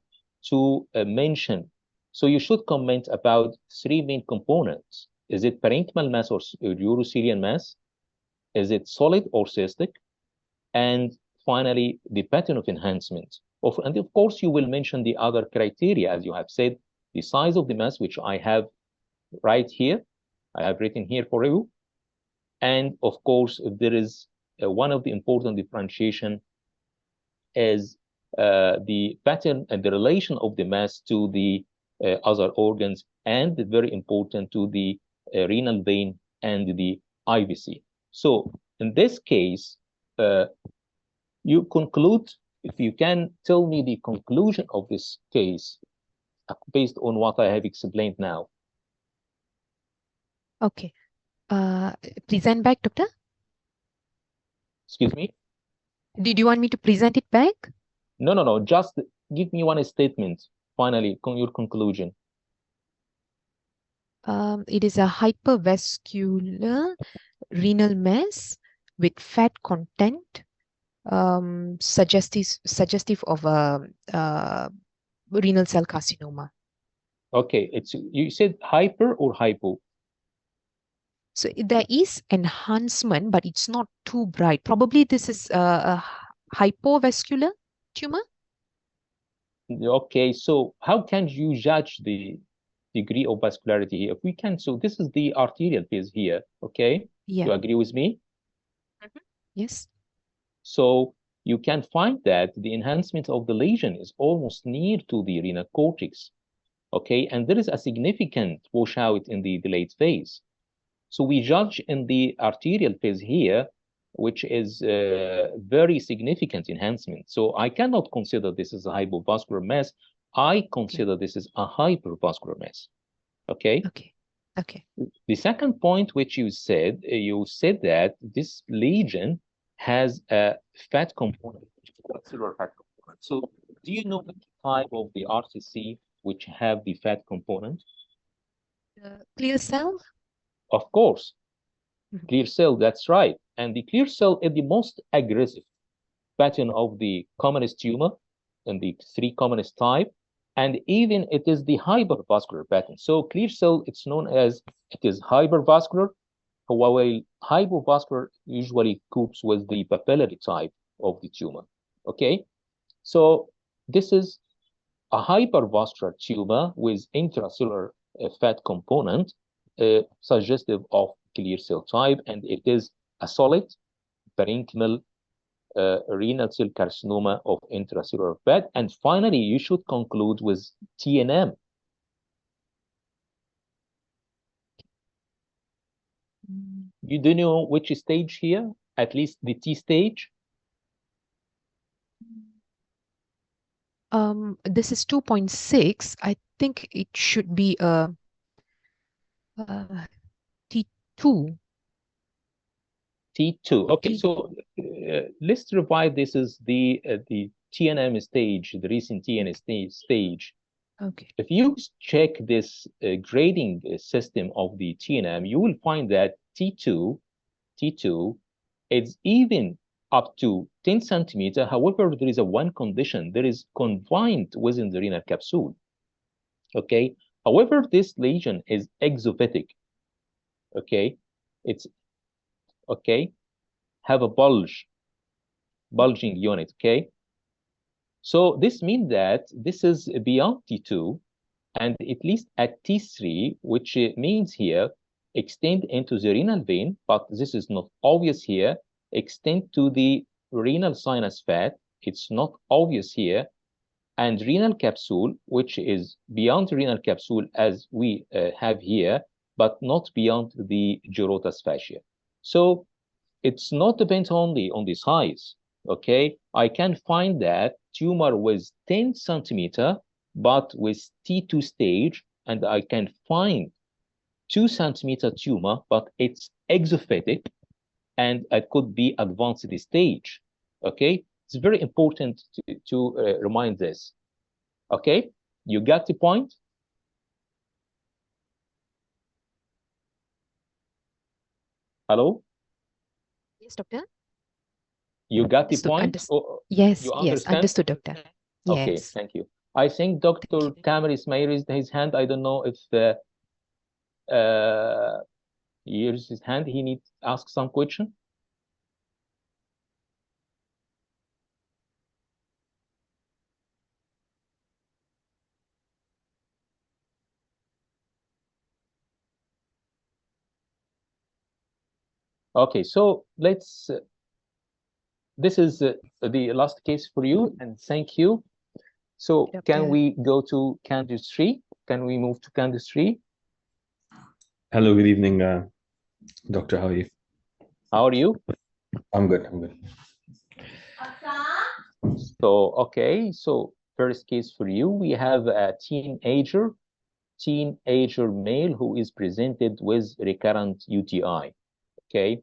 to mention So you should comment about three main components. Is it parenchymal mass or urothelial mass? Is it solid or cystic? And finally, the pattern of enhancement. And of course, you will mention the other criteria, as you have said, the size of the mass, which I have right here. I have written here for you. And of course, there is one of the important differentiation is the pattern and the relation of the mass to the other organs, and very important to the renal vein and the IVC. So in this case, you conclude, if you can tell me the conclusion of this case based on what I have explained now. Okay. Present back, doctor. Excuse me? Did you want me to present it back? No. Just give me one statement. Finally, your conclusion. It is a hypervascular renal mass with fat content, suggestive of a renal cell carcinoma. Okay, you said hyper or hypo? So there is enhancement, but it's not too bright. Probably this is a hypovascular tumor. Okay, so how can you judge the degree of vascularity here? If we can, so this is the arterial phase here, okay? Yeah. You agree with me? Yes. So you can find that the enhancement of the lesion is almost near to the renal cortex, okay? And there is a significant washout in the delayed phase. So we judge in the arterial phase here, which is very significant enhancement. So I cannot consider this as a hypovascular mass. I consider this as a hypervascular mass. Okay? Okay. The second point which you said that this lesion has a fat component, cellular fat component. So do you know the type of the RCC which have the fat component? Clear cell? Of course. Clear cell, that's right. And the clear cell is the most aggressive pattern of the commonest tumor in the three commonest type. And even it is the hypervascular pattern. So clear cell, it's known as, it is hypervascular, while hypovascular usually copes with the papillary type of the tumor. Okay? So this is a hypervascular tumor with intracellular fat component, suggestive of clear cell type, and it is a solid parenchymal renal cell carcinoma of intracellular fat. And finally, you should conclude with TNM. You do know which stage here, at least the T stage? This is 2.6. I think it should be T2. T2. Okay, so let's revive. This is the TNM stage, the recent TNM stage. Okay. If you check this grading system of the TNM, you will find that T2 is even up to 10 centimeter. However, there is a one condition. There is confined within the renal capsule. Okay. However, this lesion is exophytic. Okay. It's okay. Have a bulging unit. Okay. So this means that this is beyond T2 and at least at T3, which means here extend into the renal vein, but this is not obvious here. Extend to the renal sinus fat. It's not obvious here. And renal capsule, which is beyond renal capsule as we have here, but not beyond the gyrotous fascia. So it's not depend only on the size, okay? I can find that tumor with 10 centimeter, but with T2 stage, and I can find 2 centimeter tumor, but it's exophytic, and it could be advanced stage, okay? It's very important to remind this, okay? You got the point? Hello? Yes, doctor. You got the point? Yes, you yes, understood, doctor. Okay, Yes. thank you. I think Dr. Tamer Ismail raised his hand. I don't know if he raised his hand. He needs to ask some question. Okay, so let's. This is the last case for you, and thank you. So can we go to Candice 3? Can we move to Candice 3? Hello, good evening, Doctor. How are you? How are you? I'm good. I'm good. So, okay. So first case for you, we have a teenager male who is presented with recurrent UTI. Okay.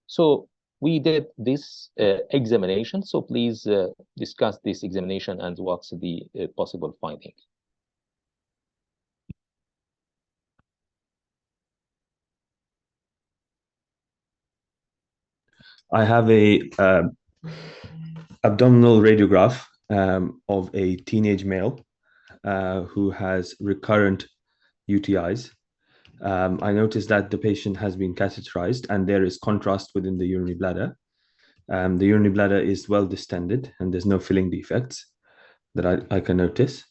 So we did this examination. So please discuss this examination and what's the possible finding. I have a abdominal radiograph of a teenage male who has recurrent UTIs. I noticed that the patient has been catheterized and there is contrast within the urinary bladder. The urinary bladder is well distended and there's no filling defects that I can notice.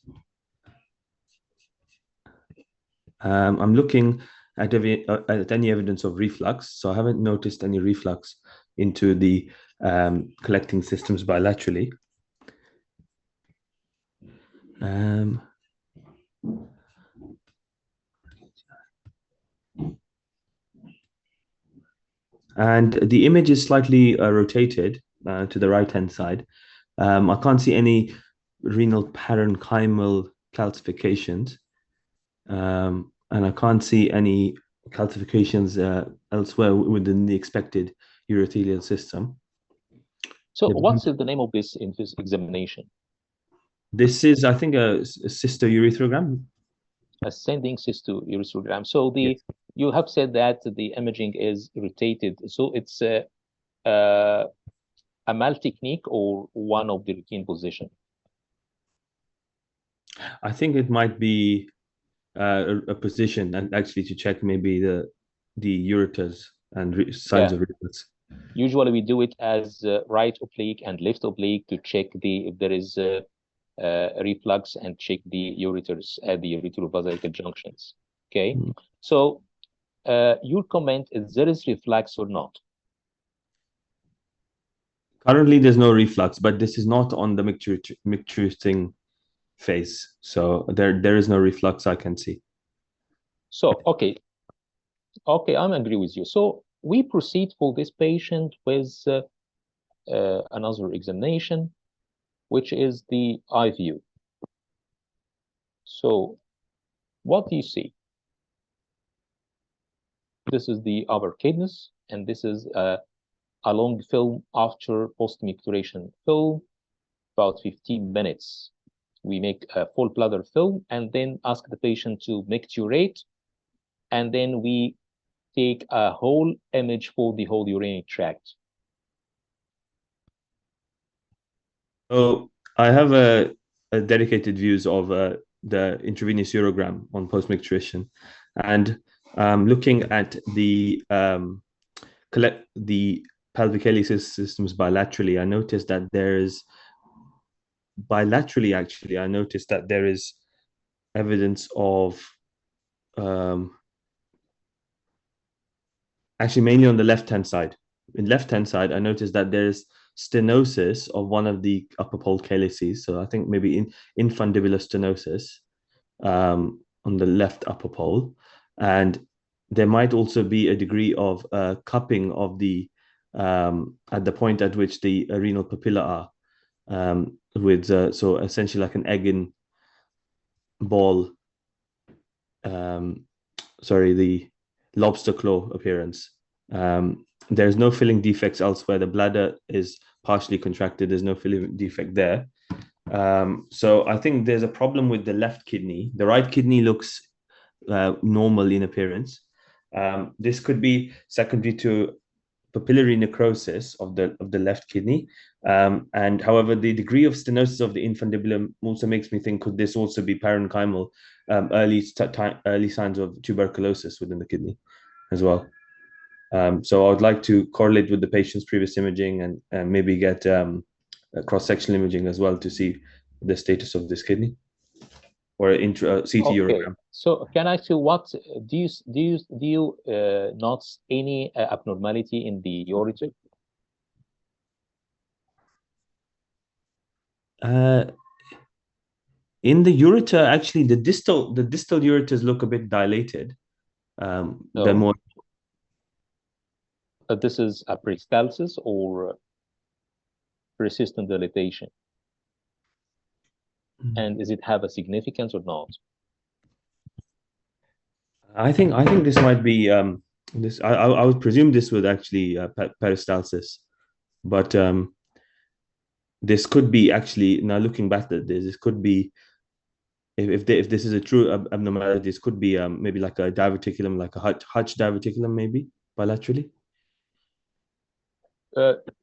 I'm looking at any evidence of reflux. So I haven't noticed any reflux into the collecting systems bilaterally. And the image is slightly rotated to the right-hand side. I can't see any renal parenchymal calcifications. And I can't see any calcifications elsewhere within the expected urothelial system. So what's the name of this in this examination? This is, I think, a cystourethrogram. Ascending cystourethrogram. So you have said that the imaging is rotated. So it's a Mal technique or one of the routine position? I think it might be a position, and actually to check maybe the ureters and signs of reflux. Usually we do it as right oblique and left oblique to check if there is reflux and check the ureters at the ureterovascular junctions. Okay, so your comment is there is reflux or not? Currently, there's no reflux, but this is not on the micturating phase, so there is no reflux I can see. So okay, I'm agree with you. So we proceed for this patient with another examination, which is the eye view. So what do you see? This is the upper kidneys, and this is a long film after post-micturation film, about 15 minutes. We make a full bladder film and then ask the patient to micturate, and then we take a whole image for the whole urinary tract. So I have a dedicated views of the intravenous urogram on post-micturation, and looking at the pelvic calyces systems bilaterally, I noticed that there is bilaterally actually I noticed that there is evidence of actually mainly on the left-hand side. In left-hand side, I noticed that there's stenosis of one of the upper pole calyces. So I think maybe infundibular stenosis on the left upper pole. And there might also be a degree of cupping of the at the point at which the renal papilla are, with so essentially like an egg in ball, the lobster claw appearance. There's no filling defects elsewhere. The bladder is partially contracted. There's no filling defect there. So I think there's a problem with the left kidney. The right kidney looks normal in appearance. This could be secondary to papillary necrosis of the left kidney. And however, the degree of stenosis of the infundibulum also makes me think, could this also be parenchymal, early signs of tuberculosis within the kidney as well? So I would like to correlate with the patient's previous imaging and maybe get cross-sectional imaging as well to see the status of this kidney, or CT urogram. So can I ask you, what do you notice any abnormality in the ureter? In the ureter, actually, the distal ureters look a bit dilated. They're more. This is a peristalsis or persistent dilatation, and does it have a significance or not? I think this might be this. I would presume this would actually peristalsis, but this could be actually, now looking back at this could be, if this is a true abnormality, this could be maybe like a diverticulum, like a Hutch diverticulum, maybe bilaterally.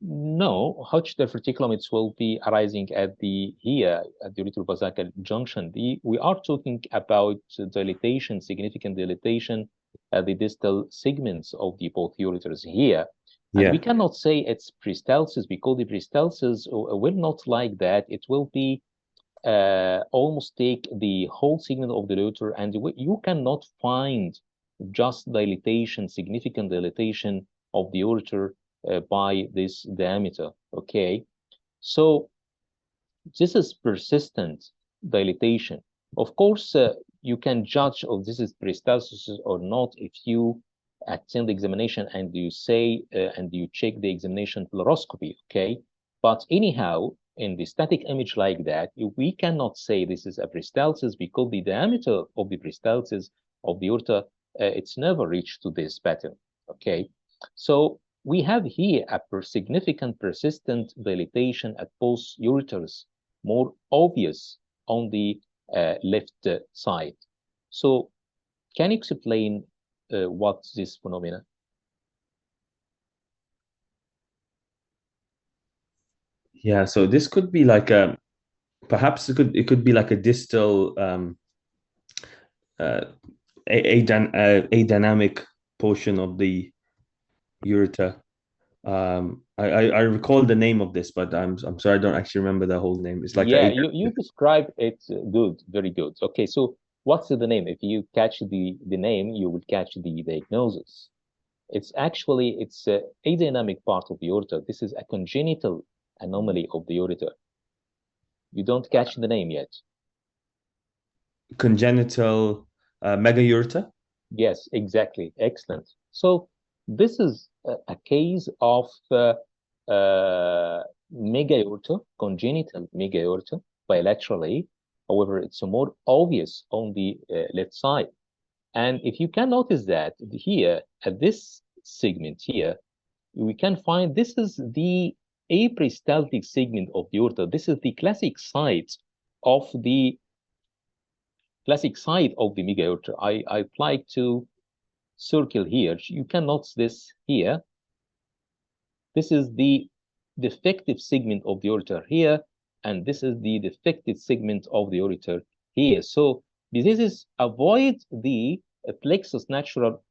No, Hutch diverticulum, it will be arising at the ureterovesical junction. We are talking about dilatation, significant dilatation at the distal segments of the both ureters here. And we cannot say it's peristalsis, because the peristalsis will not like that. It will be almost take the whole segment of the ureter, and you cannot find just dilatation, significant dilatation of the ureter by this diameter. Okay, so this is persistent dilatation. Of course, you can judge if this is peristalsis or not if you attend the examination and you say and you check the examination fluoroscopy. Okay, but anyhow, in the static image like that, we cannot say this is a peristalsis, because the diameter of the peristalsis of the ureter it's never reached to this pattern. Okay, so we have here a significant persistent dilatation at both ureters, more obvious on the left side. So can you explain what's this phenomena? Yeah, so this could be like a, perhaps it could be like a distal adynamic portion of the ureter. I recall the name of this, but I'm sorry, I don't actually remember the whole name. It's like, yeah, you described it good, very good. Okay, so what's the name? If you catch the name, you will catch the diagnosis. It's actually adynamic part of the ureter. This is a congenital anomaly of the ureter. You don't catch the name yet. Congenital megaureter? Yes, exactly. Excellent. So this is a case of megaureter, congenital megaureter, bilaterally. However, it's more obvious on the left side. And if you can notice that here at this segment here, we can find this is the aperistaltic segment of the ureter. This is the classic site of the megaureter. I'd like to circle here. You can notice this here. This is the defective segment of the ureter here, and this is the defective segment of the ureter here. So this is avoid the plexus natural,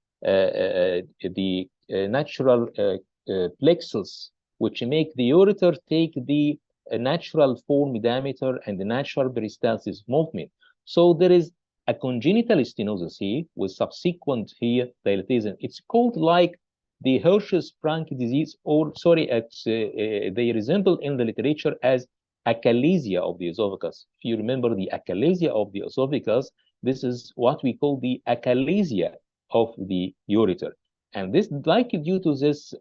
plexus, which make the ureter take the natural form diameter and the natural peristalsis movement. So there is a congenital stenosis here with subsequent here dilatation. It's called like the Hirschsprung disease, or sorry, they resemble in the literature as achalasia of the esophagus. If you remember the achalasia of the esophagus, this is what we call the achalasia of the ureter. And this, like due to this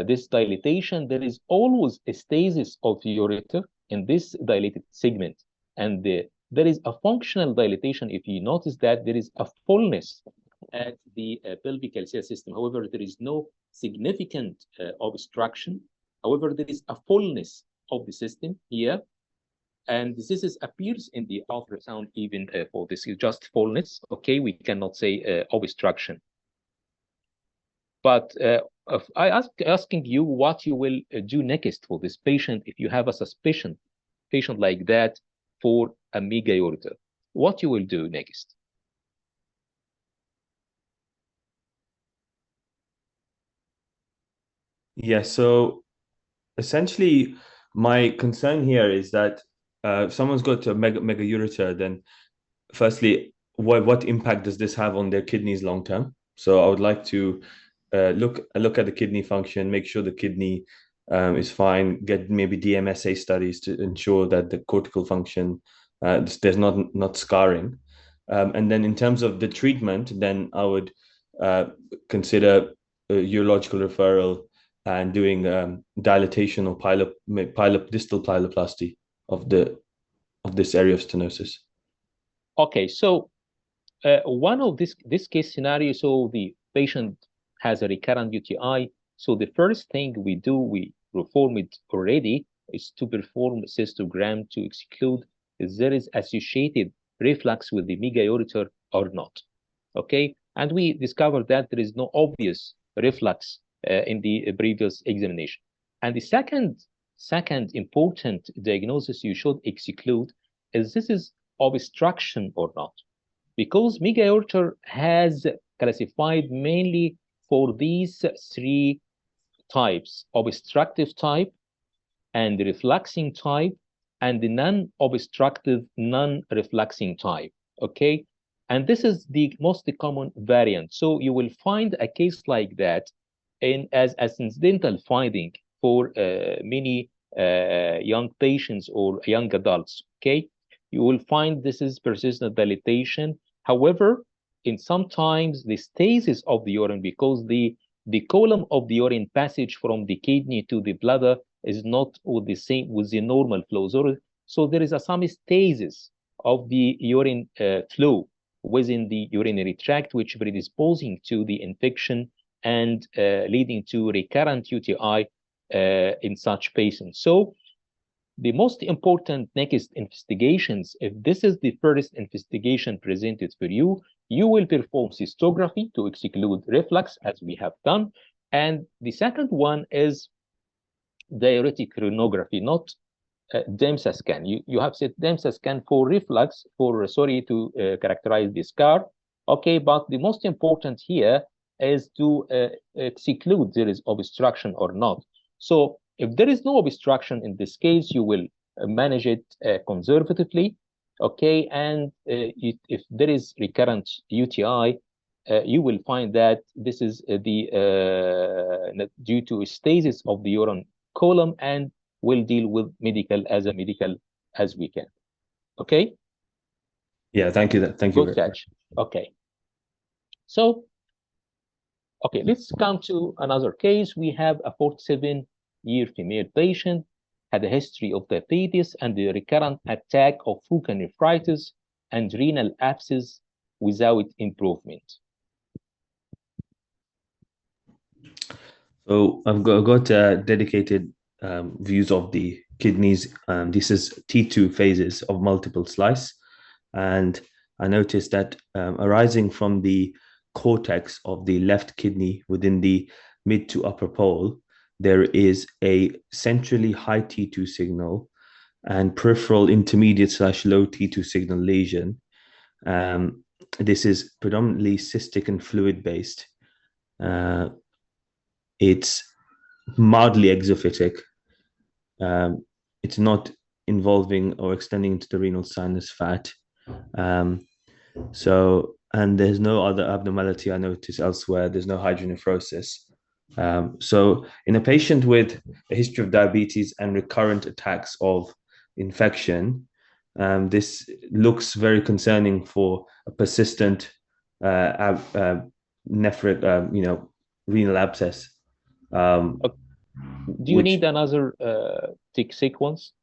this dilatation, there is always a stasis of the ureter in this dilated segment. And there is a functional dilatation. If you notice that there is a fullness at the pelvic calcaneal system. However, there is no significant obstruction. However, there is a fullness of the system here. And this appears in the ultrasound even for this is just fullness. Okay, we cannot say obstruction. But asking you what you will do next for this patient if you have a suspicion patient like that for a mega ureter. What you will do next? Yeah, so essentially my concern here is that if someone's got a mega ureter, then firstly, what impact does this have on their kidneys long term? So I would like to look at the kidney function, make sure the kidney is fine, get maybe DMSA studies to ensure that the cortical function there's not scarring, and then in terms of the treatment, then I would consider a urological referral and doing dilatation or distal pyeloplasty of this area of stenosis. Okay, so one of this case scenario, so the patient has a recurrent UTI. So the first thing we do, we perform it already, is to perform cystogram to exclude if there is associated reflux with the mega ureter or not. Okay, and we discovered that there is no obvious reflux in the previous examination. And the second important diagnosis you should exclude is this is obstruction or not, because mega ureter has classified mainly for these three types: obstructive type, and refluxing type, and the non-obstructive, non-refluxing type. Okay, and this is the most common variant. So you will find a case like that as incidental finding for many young patients or young adults. Okay, you will find this is persistent dilatation. However, in sometimes the stasis of the urine, because the column of the urine passage from the kidney to the bladder is not with the normal flow. So there is some stasis of the urine flow within the urinary tract, which predisposing to the infection and leading to recurrent UTI in such patients. So the most important next investigations, if this is the first investigation presented for you, you will perform cystography to exclude reflux, as we have done. And the second one is diuretic urinography, not DEMSA scan. You have said DEMSA scan for reflux, to characterize the scar. Okay, but the most important here is to exclude there is obstruction or not. So if there is no obstruction in this case, you will manage it conservatively. Okay, and if there is recurrent UTI, you will find that this is due to stasis of the urine column, and will deal with medical as we can. Okay. Yeah, thank you. Thank you. Good catch. Okay. So, okay, let's come to another case. We have a 47-year female patient, had a history of diabetes and a recurrent attack of focal nephritis and renal abscess without improvement. So I've got dedicated views of the kidneys. This is T2 phases of multiple slice. And I noticed that arising from the cortex of the left kidney within the mid to upper pole, there is a centrally high T2 signal and peripheral intermediate / low T2 signal lesion. This is predominantly cystic and fluid based. It's mildly exophytic. It's not involving or extending into the renal sinus fat. And there's no other abnormality I notice elsewhere. There's no hydronephrosis. So in a patient with a history of diabetes and recurrent attacks of infection, this looks very concerning for a persistent renal abscess. Do you need another tick sequence?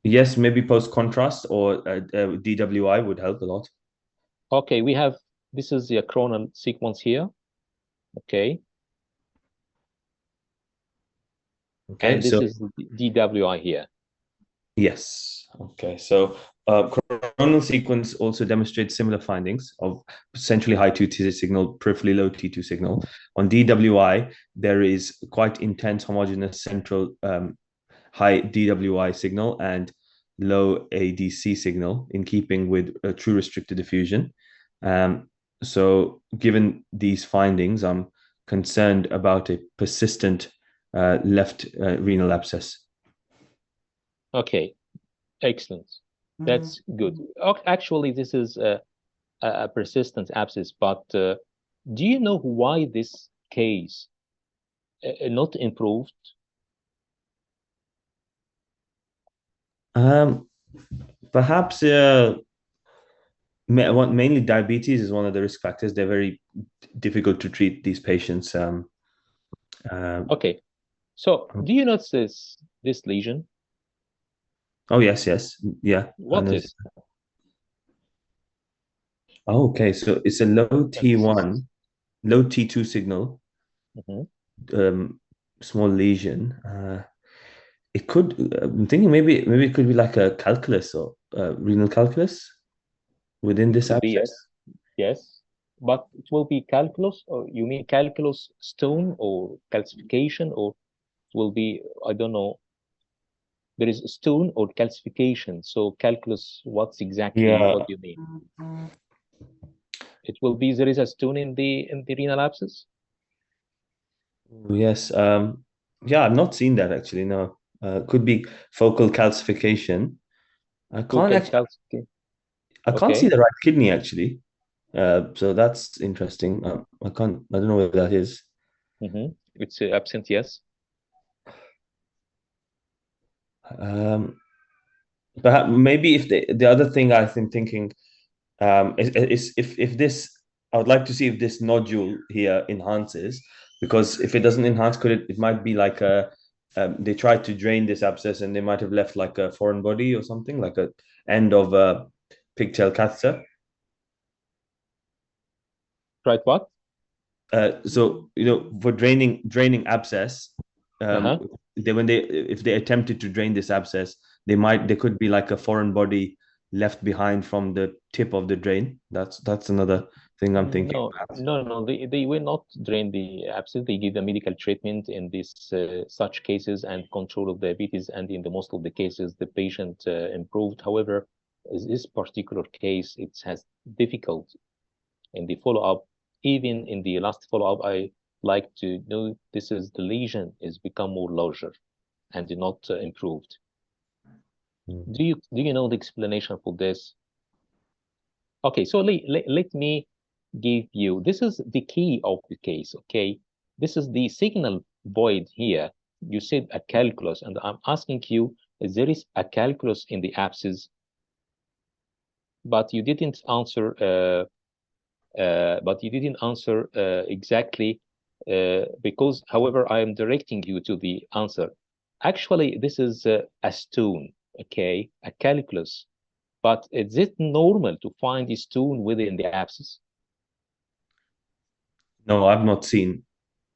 Yes, maybe post-contrast or DWI would help a lot. Okay, this is the coronal sequence here. Okay. Okay, and this is the DWI here. Yes. Okay, so Coronal sequence also demonstrates similar findings of centrally high T2 signal, peripherally low T2 signal. On DWI, there is quite intense homogeneous central high DWI signal and low ADC signal in keeping with a true restricted diffusion. So given these findings, I'm concerned about a persistent left renal abscess. Okay, excellent. That's good. Actually, this is a persistent abscess, but do you know why this case not improved? Perhaps mainly diabetes is one of the risk factors. They're very difficult to treat, these patients. Okay, so do you notice this lesion? Oh, yes, yeah. What is? Oh, okay, so it's a low T1, low T2 signal, small lesion. It could, I'm thinking maybe it could be like a calculus or renal calculus within this abscess. Yes, but it will be calculus, or you mean calculus stone or calcification, or it will be, I don't know. There is stone or calcification. So calculus, what's exactly what you mean? It will be there is a stone in the renal abscess. Yes. Yeah, I've not seen that actually. No. Could be focal calcification. I can't actually. I can't see the right kidney actually. So that's interesting. I don't know where that is. It's absent, yes. Perhaps maybe if the other thing I've been thinking is if this, I would like to see if this nodule here enhances, because if it doesn't enhance, it might be like a they tried to drain this abscess and they might have left like a foreign body or something, like a end of a pigtail catheter. Right, what? So for draining abscess, if they attempted to drain this abscess, there could be like a foreign body left behind from the tip of the drain. That's another thing I'm thinking about. No, they will not drain the abscess. They give the medical treatment in this such cases and control of diabetes, and in the most of the cases the patient improved. However, this particular case, it has difficult in the follow-up. Even in the last follow-up, I like to know this is the lesion is become more larger and not improved. Do you know the explanation for this? Okay, so let me give you, this is the key of the case, okay? This is the signal void here. You said a calculus, and I'm asking you, there is a calculus in the abscess, but you didn't answer exactly, because, however, I am directing you to the answer. Actually, this is a stone, okay, a calculus. But is it normal to find a stone within the abscess? No, I've not seen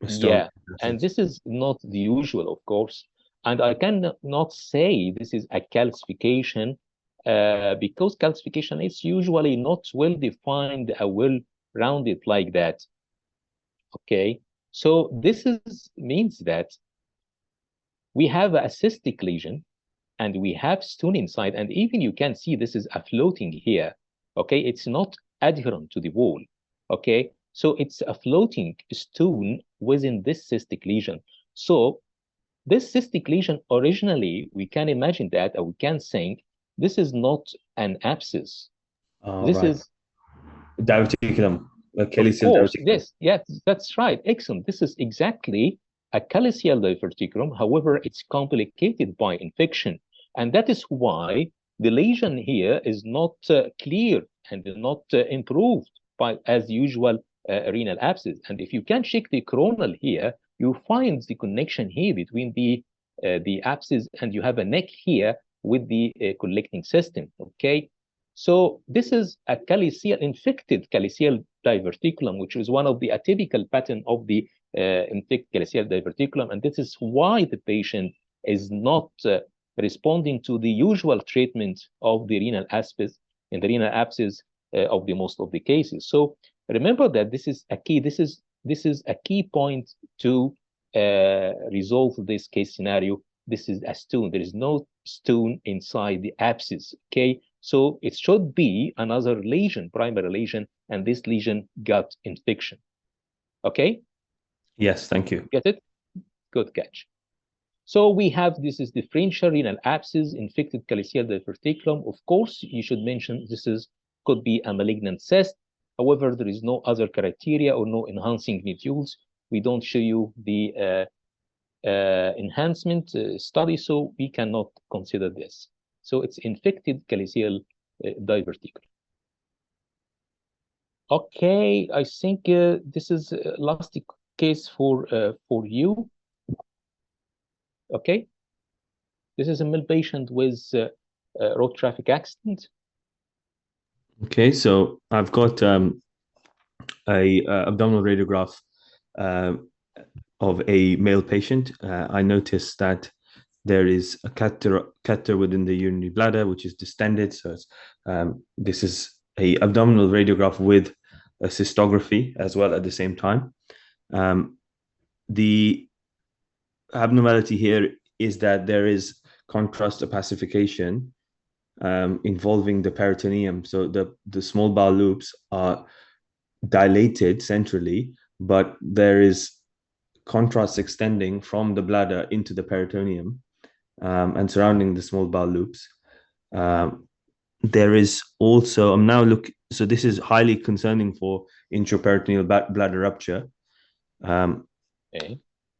a stone. Yeah, and this is not the usual, of course. And I cannot say this is a calcification, because calcification is usually not well defined, well rounded like that. Okay, so this means that we have a cystic lesion and we have stone inside, and even you can see this is a floating here. Okay, it's not adherent to the wall. Okay, so it's a floating stone within this cystic lesion. So this cystic lesion, originally, we can imagine that, or we can think this is not an abscess. This is diverticulum, a calyceal diverticulum. Yes, that's right. Excellent. This is exactly a calyceal diverticulum. However, it's complicated by infection. And that is why the lesion here is not clear and not improved by, as usual, renal abscess. And if you can check the coronal here, you find the connection here between the abscess, and you have a neck here with the collecting system. Okay, so this is a infected calyceal diverticulum, which is one of the atypical pattern of the infected calyceal diverticulum, and this is why the patient is not responding to the usual treatment of the renal abscess and the renal abscess of the most of the cases. So remember that this is a key. This is a key point to resolve this case scenario. This is a stone. There is no stone inside the abscess. Okay, so it should be another lesion, primary lesion, and this lesion got infection. Okay. Yes, thank you. Get it? Good catch. So we have, this is differential renal abscess, infected calyceal diverticulum. Of course, you should mention this could be a malignant cyst. However, there is no other criteria or no enhancing nodules. We don't show you the enhancement study, so we cannot consider this. So it's infected calyceal diverticulum. Okay, I think this is last case for you. Okay, this is a male patient with road traffic accident. Okay, so I've got a abdominal radiograph of a male patient. I noticed that there is a catheter within the urinary bladder, which is distended. So this is a abdominal radiograph with a cystography as well at the same time. The abnormality here is that there is contrast opacification involving the peritoneum. So the small bowel loops are dilated centrally, but there is contrast extending from the bladder into the peritoneum and surrounding the small bowel loops. There is also, so this is highly concerning for intraperitoneal bladder rupture,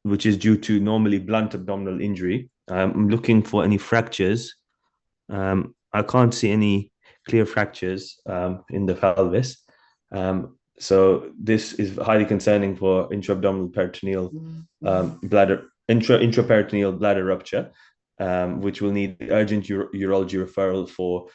which is due to normally blunt abdominal injury. I'm looking for any fractures. I can't see any clear fractures in the pelvis. So this is highly concerning for intra-abdominal peritoneal intraperitoneal bladder rupture, which will need urgent urology referral for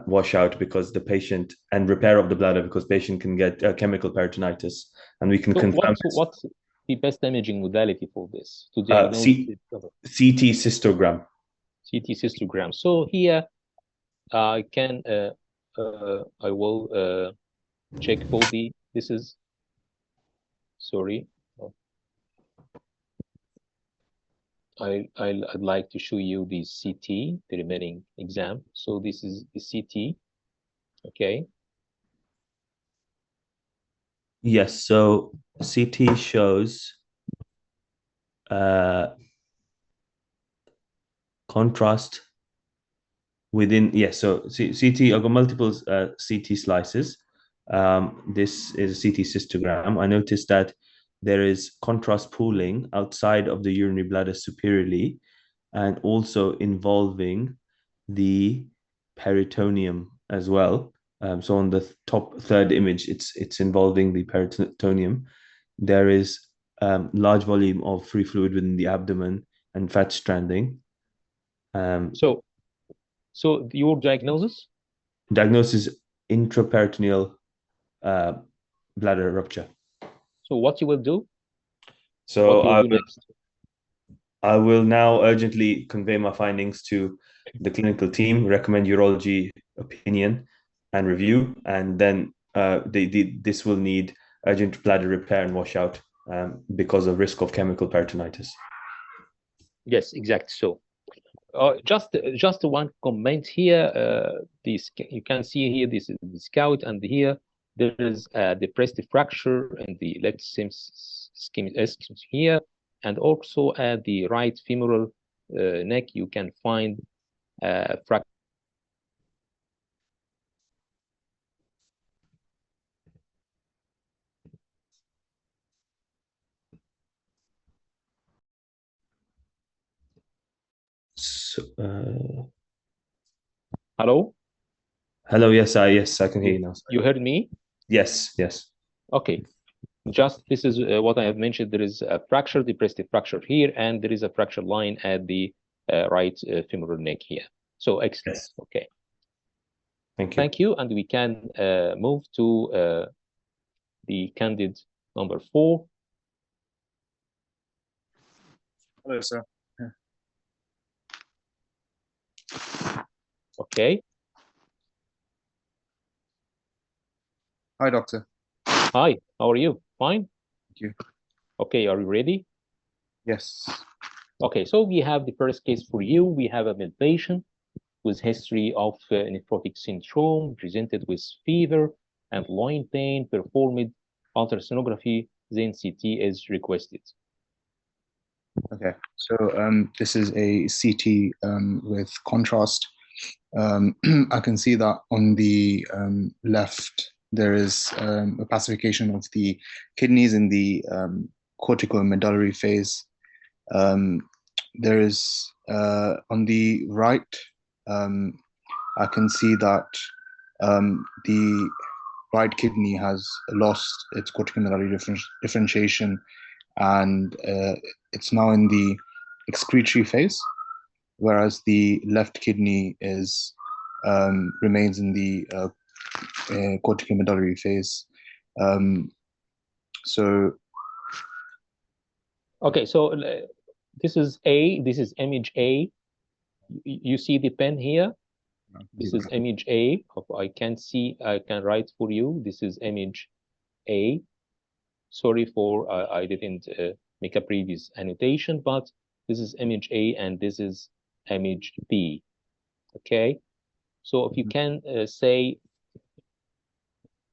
washout because the patient, and repair of the bladder because patient can get chemical peritonitis, and we can confirm. What's the best imaging modality for this to diagnose CT cystogram. CT cystogram. So here I can I will check for this is, sorry, I'd like to show you the CT, the remaining exam. So this is the CT. Okay. Yes, so CT shows contrast within, yes, so CT, I've got multiple CT slices. This is a CT cystogram. I noticed that there is contrast pooling outside of the urinary bladder superiorly and also involving the peritoneum as well. So on the top third image, it's involving the peritoneum. There is large volume of free fluid within the abdomen and fat stranding. So your diagnosis? Diagnosis intraperitoneal bladder rupture. So what you will do? So I will now urgently convey my findings to the clinical team, recommend urology opinion and review, and then this will need urgent bladder repair and washout because of risk of chemical peritonitis. Yes, exactly. So just one comment here. This you can see here. This is the scout, and here there is a depressed fracture in the left scheme here, and also at the right femoral neck you can find fracture. So, Hello? Hello, yes, I can hear you now. You heard me? Yes. Okay. Just this is what I have mentioned. There is a fracture, depressed fracture here, and there is a fracture line at the right femoral neck here. So excellent. Yes. Okay. Thank you. Thank you, and we can move to the candidate number 4. Hello, sir. Okay. Hi, doctor. Hi, how are you? Fine? Thank you. Okay, are you ready? Yes. Okay, so we have the first case for you. We have a male patient with history of nephrotic syndrome, presented with fever and loin pain, performed ultrasonography, then CT is requested. Okay. So this is a CT with contrast. I can see that on the left there is a pacification of the kidneys in the corticomedullary phase. There is on the right, I can see that the right kidney has lost its corticomedullary differentiation, and it's now in the excretory phase, whereas the left kidney is remains in the corticomedullary phase. So Okay, so this is A, this is image A. You see the pen here? This is image A. I can see, I can write for you. This is image A. Sorry for I didn't make a previous annotation, but this is image A and this is image B. Okay, so if you can say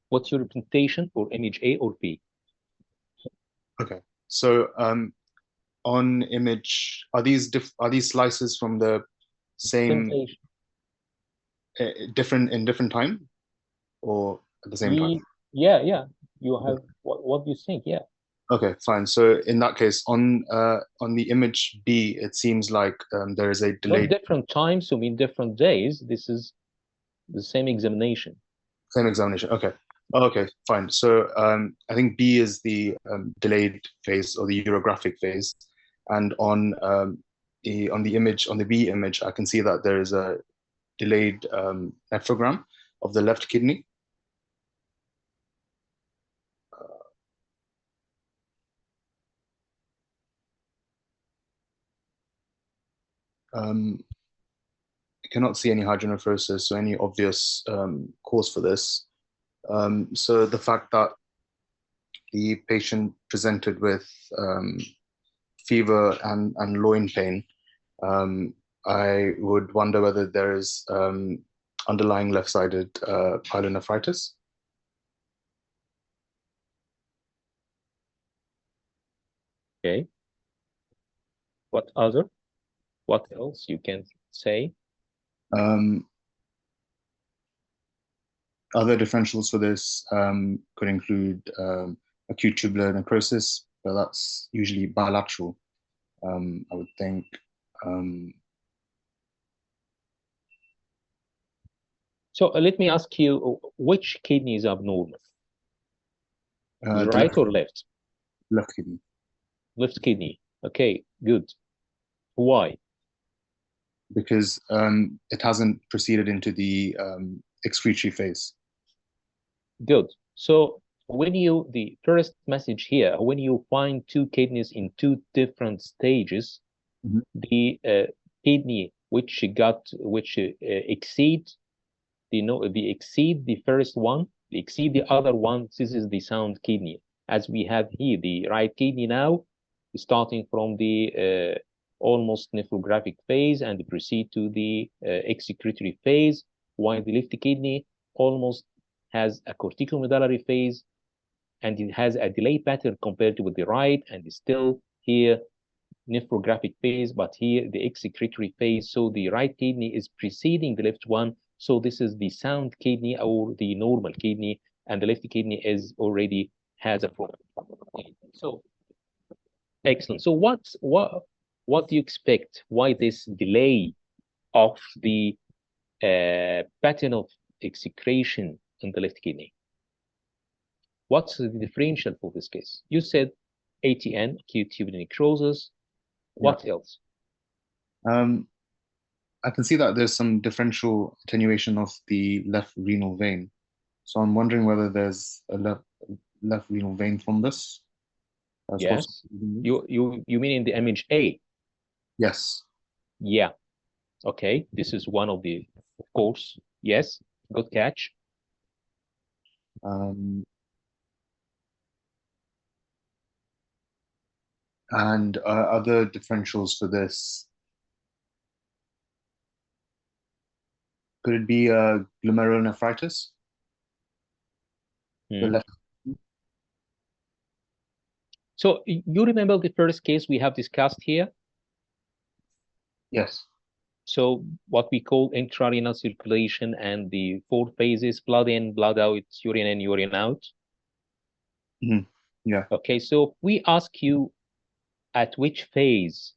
what's your representation for image A or B? okay, so on image, are these slices from the same different in different time or at the same time? Yeah, yeah. You have what do you think? Yeah. Okay, fine. So in that case, on the image B, it seems like there is a delay. Not different times, so mean different days. This is the same examination. Same examination. Okay. Okay, fine. So I think B is the delayed phase or the urographic phase, and on the image, on the B image, I can see that there is a delayed nephrogram of the left kidney. I cannot see any hydronephrosis or any obvious cause for this. So the fact that the patient presented with fever and loin pain, I would wonder whether there is underlying left-sided pyelonephritis. Okay. What else you can say? Other differentials for this could include acute tubular necrosis, but that's usually bilateral, I would think. So let me ask you, which kidney is abnormal? Right or left? Left kidney. Left kidney. Okay, good. Why? Because it hasn't proceeded into the excretory phase. Good. So when the first message here, when you find two kidneys in two different stages, the kidney which exceed the first one, exceed the other one, this is the sound kidney. As we have here, the right kidney now starting from the almost nephrographic phase and proceed to the excretory phase, while the left kidney almost has a corticomedullary phase and it has a delay pattern compared to with the right, and still here nephrographic phase, but here the excretory phase. So the right kidney is preceding the left one. So this is the sound kidney or the normal kidney, and the left kidney is already has a problem. So excellent. So what do you expect? Why this delay of the pattern of excretion in the left kidney? What's the differential for this case? You said ATN, acute tubular necrosis. What else? I can see that there's some differential attenuation of the left renal vein. So I'm wondering whether there's a left renal vein thrombus. Yes. You mean in the image A? Yes. Yeah. Okay. This is one of the Of course, yes, good catch. And other differentials for this, could it be glomerulonephritis? The Hmm. left. So you remember the first case we have discussed here? Yes. So what we call intrarenal circulation and the 4 phases, blood in, blood out, urine in, urine out. Mhm. Yeah. Okay, so we ask you at which phase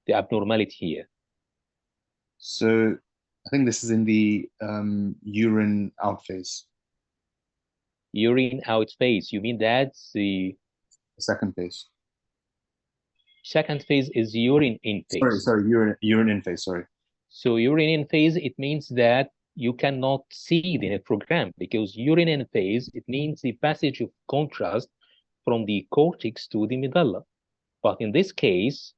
the abnormality here. So I think this is in the urine out phase, Urine out phase, you mean that's the the second phase. second phase is urine in phase. Sorry, urine in phase, sorry. So urine in phase, it means that you cannot see the nephrogram, because urine in phase, it means the passage of contrast from the cortex to the medulla. But in this case,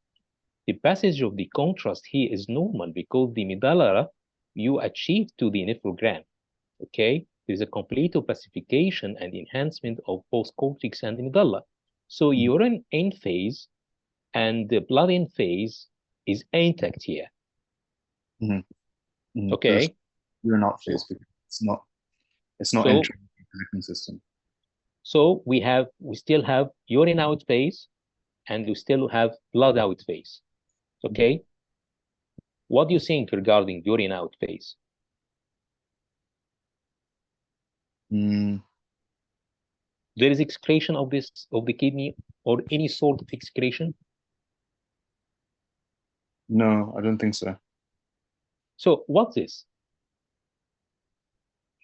the passage of the contrast here is normal, because the medulla you achieve to the nephrogram. Okay, there's a complete opacification and enhancement of both cortex and the medulla. So urine in phase and the blood in phase is intact here. Okay. Urine out phase, because it's not So- entering the connecting system. So we still have urine out phase, and we still have blood out phase. Okay. What do you think regarding urine out phase? Mm, There is excretion of the kidney or any sort of excretion? no, I don't think so. So what's this?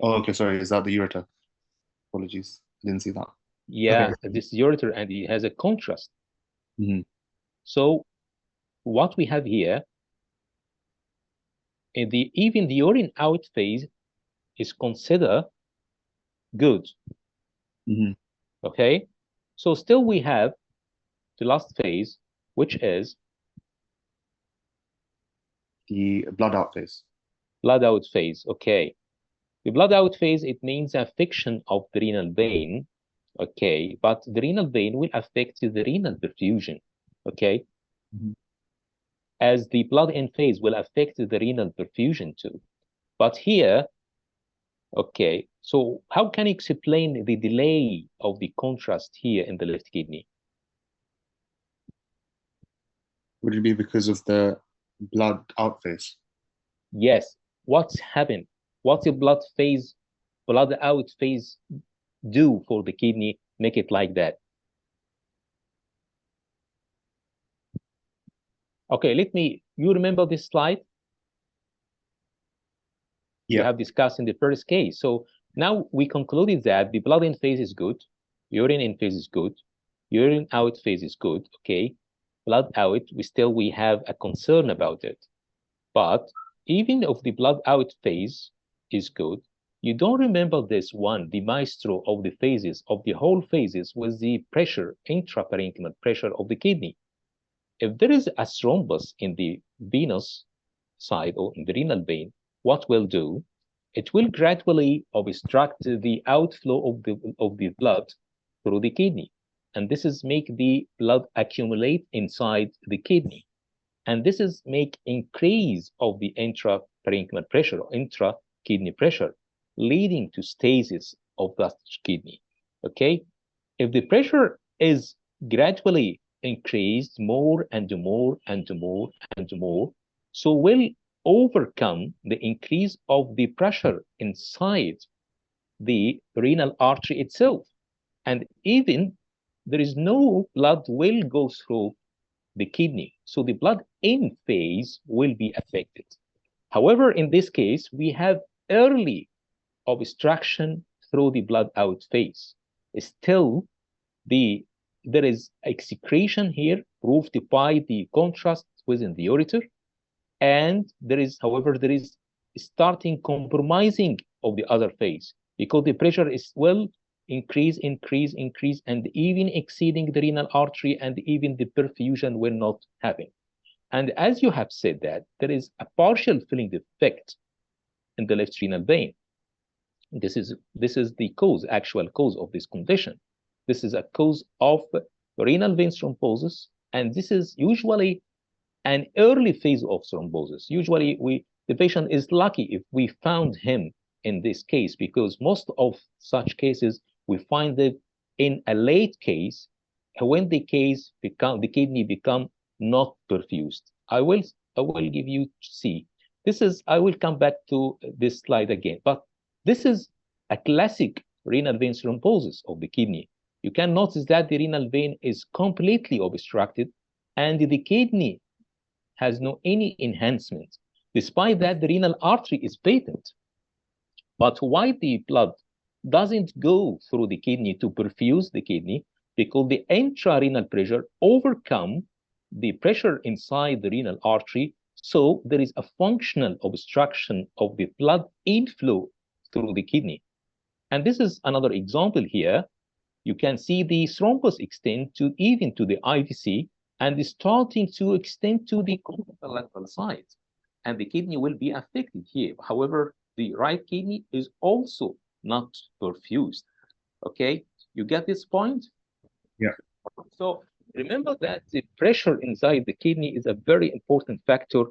Oh, okay, sorry. Is that the ureter? Apologies, I didn't see that. Yeah, Okay. this is ureter, and it has a contrast. Mhm. So what we have here, even the urine out phase is considered good. Mhm. Okay, so still we have the last phase, which is The blood out phase. blood out phase. Okay, the blood out phase, it means affection of the renal vein. Okay, but the renal vein will affect the renal perfusion. Okay, Mhm. as the blood in phase will affect the renal perfusion too. But here, okay, so how can you explain the delay of the contrast here in the left kidney? Would it be because of the blood out phase? Yes, what's happened? What's the blood out phase do for the kidney, make it like that? Okay, you remember this slide? We Yeah. have discussed in the first case. So now we concluded that the blood in phase is good, urine in phase is good, urine out phase is good, okay? Blood out, we have a concern about it. But even if the blood out phase is good, you don't remember this one, the maestro of the phases, of the whole phases, was the pressure, intraparenchymal pressure of the kidney. If there is a thrombus in the venous side or in the renal vein, what will do? It will gradually obstruct the outflow of the blood through the kidney. And this is make the blood accumulate inside the kidney. And this is make increase of the intraparenchymal pressure, or intra-kidney pressure, leading to stasis of the kidney. Okay? If the pressure is gradually increased more and more and more and more, so will overcome the increase of the pressure inside the renal artery itself. And even there is no blood will go through the kidney. So the blood in phase will be affected. However, in this case, we have early obstruction through the blood out phase. Still, there is excretion here proved by the contrast within the ureter, and there is starting compromising of the other phase, because the pressure is increase, and even exceeding the renal artery, and even the perfusion will not happen. And as you have said that there is a partial filling defect in the left renal vein. This is the cause, actual cause of this condition. This is a cause of renal vein thrombosis, and this is usually an early phase of thrombosis. Usually, the patient is lucky if we found him in this case, because most of such cases we find it in a late case when the kidney become not perfused. I will give you see. I will come back to this slide again, but this is a classic renal vein thrombosis of the kidney. You can notice that the renal vein is completely obstructed and the kidney has no any enhancement. Despite that, the renal artery is patent. But why the blood doesn't go through the kidney to perfuse the kidney? Because the intrarenal pressure overcome the pressure inside the renal artery. So there is a functional obstruction of the blood inflow through the kidney. And this is another example here. You can see the thrombus extend to even to the IVC and is starting to extend to the lateral side. And the kidney will be affected here. However, the right kidney is also not perfused. Okay, you get this point? Yeah. So remember that the pressure inside the kidney is a very important factor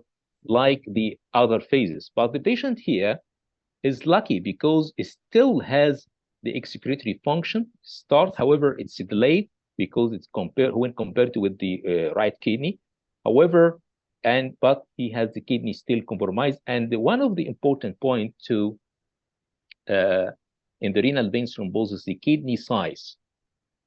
like the other phases. But the patient here is lucky because it still has the excretory function start. However, it's delayed because it's when compared to with the right kidney. However, but he has the kidney still compromised. And one of the important point to in the renal vein thrombosis, the kidney size.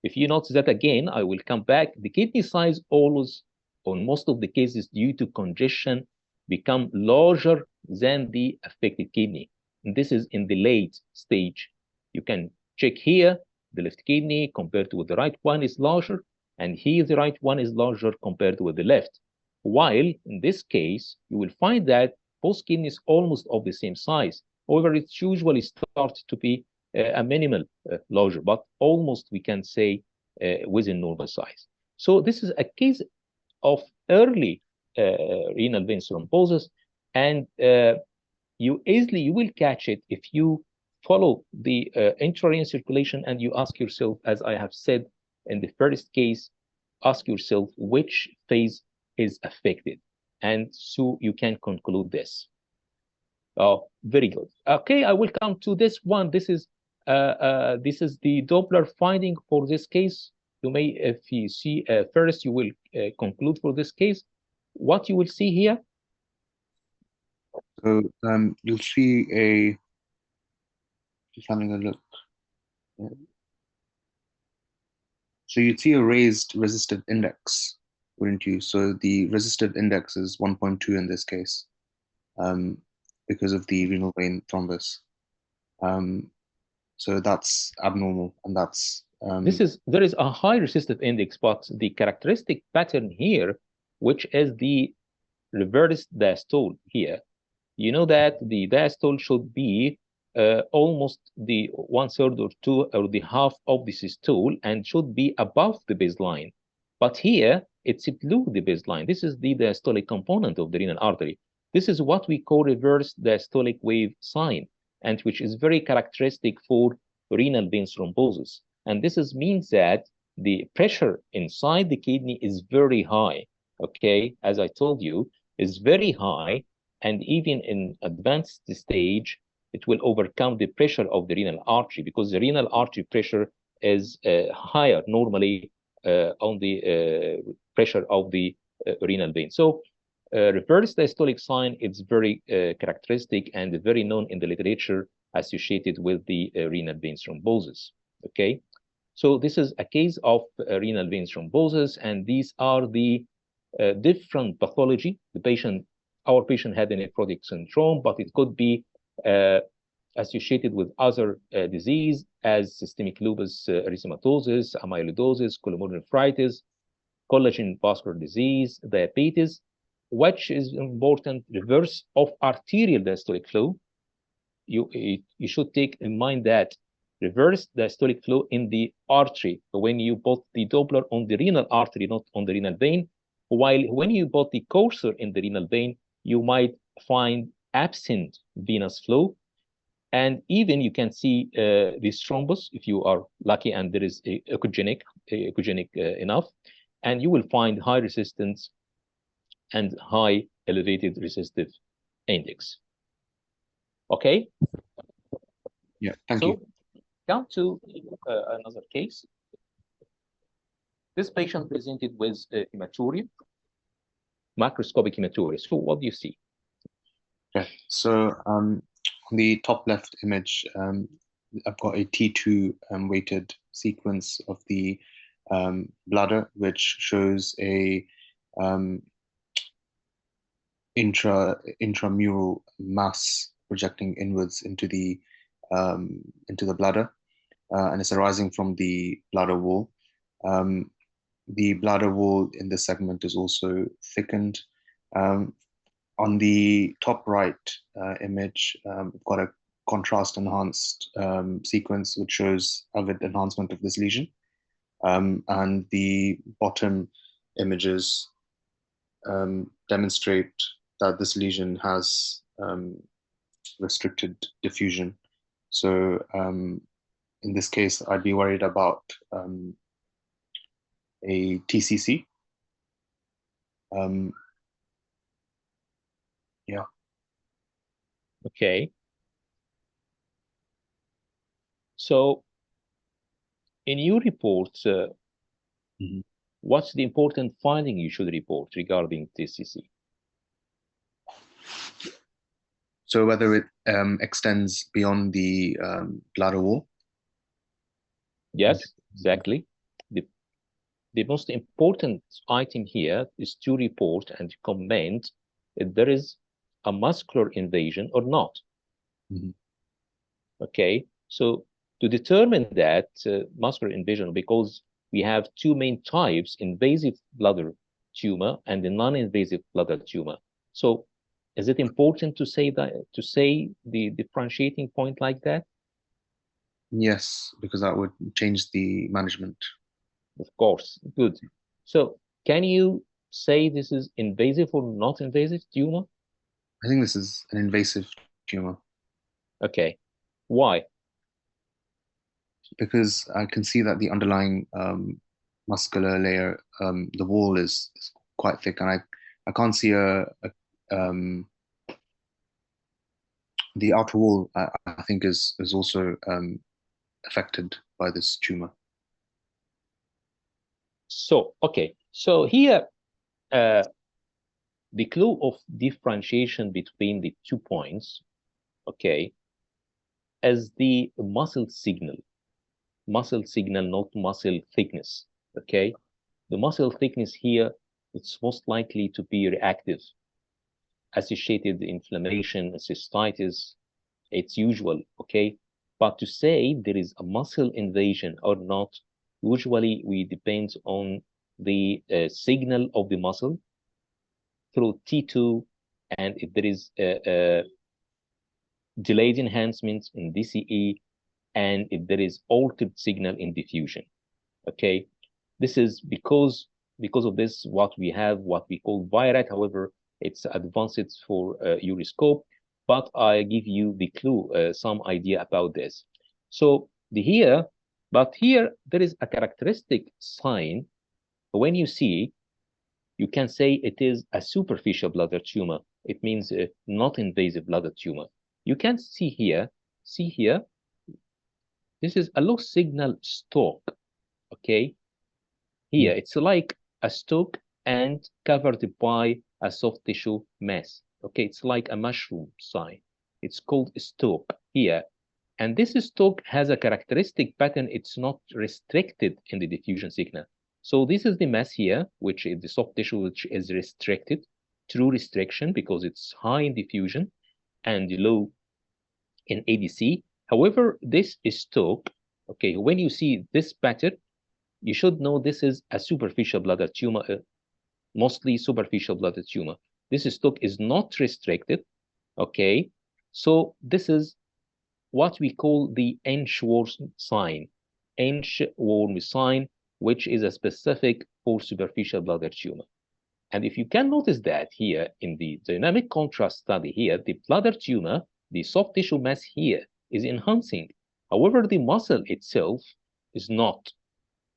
If you notice that again, I will come back. The kidney size always, on most of the cases, due to congestion, become larger than the affected kidney. And this is in the late stage. You can check here, the left kidney compared to the right one is larger, and here the right one is larger compared with the left. While in this case, you will find that both kidneys almost of the same size. However, it usually starts to be a minimal larger, but almost we can say within normal size. So this is a case of early renal vein thrombosis, and you will catch it if you follow the intrarenal circulation and you ask yourself, as I have said in the first case, ask yourself which phase is affected, and so you can conclude this. Oh, very good. Okay, I will come to this one. This is the Doppler finding for this case. You may, if you see first, you will conclude for this case. What you will see here? So you'll see just having a look. So you'd see a raised resistive index, wouldn't you? So the resistive index is 1.2 in this case, because of the renal vein thrombus. So that's abnormal, and that's there is a high resistive index, but the characteristic pattern here, which is the reverse diastole here, you know that the diastole should be almost the 1/3 or 2 or the half of the systole and should be above the baseline. But here it's below the baseline. This is the diastolic component of the renal artery. This is what we call reverse diastolic wave sign, and which is very characteristic for renal vein thrombosis. And this means that the pressure inside the kidney is very high. Okay, as I told you, is very high, and even in advanced stage, it will overcome the pressure of the renal artery, because the renal artery pressure is higher normally on the pressure of the renal vein. So reverse diastolic sign is very characteristic and very known in the literature associated with the renal vein thrombosis. Okay, so this is a case of renal vein thrombosis, and these are the different pathology. Our patient had a nephrotic syndrome, but it could be associated with other disease as systemic lupus erythematosus, amyloidosis, glomerulonephritis, collagen vascular disease, diabetes, which is important, reverse of arterial diastolic flow. You should take in mind that reverse diastolic flow in the artery, when you put the Doppler on the renal artery, not on the renal vein, while when you put the cursor in the renal vein, you might find absent venous flow. And even you can see this thrombus if you are lucky and there is a echogenic enough, and you will find high resistance and high elevated resistive index. Okay? Yeah, thank you. Come to another case. This patient presented with hematuria, macroscopic hematuria. So what do you see? Okay, so on the top left image, I've got a T2 weighted sequence of the bladder, which shows a intramural mass projecting inwards into the bladder, and it's arising from the bladder wall. The bladder wall in this segment is also thickened. On the top right image, we've got a contrast enhanced sequence which shows avid enhancement of this lesion. And the bottom images demonstrate that this lesion has restricted diffusion. So in this case, I'd be worried about a TCC. Yeah. Okay. So in your report, what's the important finding you should report regarding TCC? So whether it extends beyond the bladder wall? Yes, exactly. The most important item here is to report and comment if there is a muscular invasion or not. Okay, so to determine that muscular invasion, because we have two main types, invasive bladder tumor and the non-invasive bladder tumor. So is it important to say the differentiating point like that? Yes, because that would change the management. Of course, good. So can you say this is invasive or not invasive tumor? I think this is an invasive tumor. Okay, why? Because I can see that the underlying muscular layer, the wall is quite thick, and I can't see the outer wall. I think is also affected by this tumor. So okay, so here the clue of differentiation between the 2 points, okay, as the muscle signal, not muscle thickness, okay? The muscle thickness here, it's most likely to be reactive, associated inflammation, cystitis, it's usual, okay? But to say there is a muscle invasion or not, usually we depend on the signal of the muscle through T2, and if there is delayed enhancement in DCE, and if there is altered signal in diffusion. Okay, this is because of this what we have, what we call VIRAT. However, it's advanced for uroscope, but I give you the clue, some idea about this. So here there is a characteristic sign. When you see, you can say it is a superficial bladder tumor. It means not invasive bladder tumor. You can see here, this is a low signal stalk, okay? Here, it's like a stalk and covered by a soft tissue mass, okay? It's like a mushroom sign. It's called a stalk here. And this stalk has a characteristic pattern. It's not restricted in the diffusion signal. So this is the mass here, which is the soft tissue, which is restricted, true restriction, because it's high in diffusion and low in ADC. However, this is stalk, okay, when you see this pattern, you should know this is a superficial bladder tumor, mostly superficial bladder tumor. This stalk is not restricted, okay? So this is what we call the Inchworm sign. Inchworm sign, which is a specific for superficial bladder tumor. And if you can notice that here in the dynamic contrast study here, the bladder tumor, the soft tissue mass here is enhancing. However, the muscle itself is not.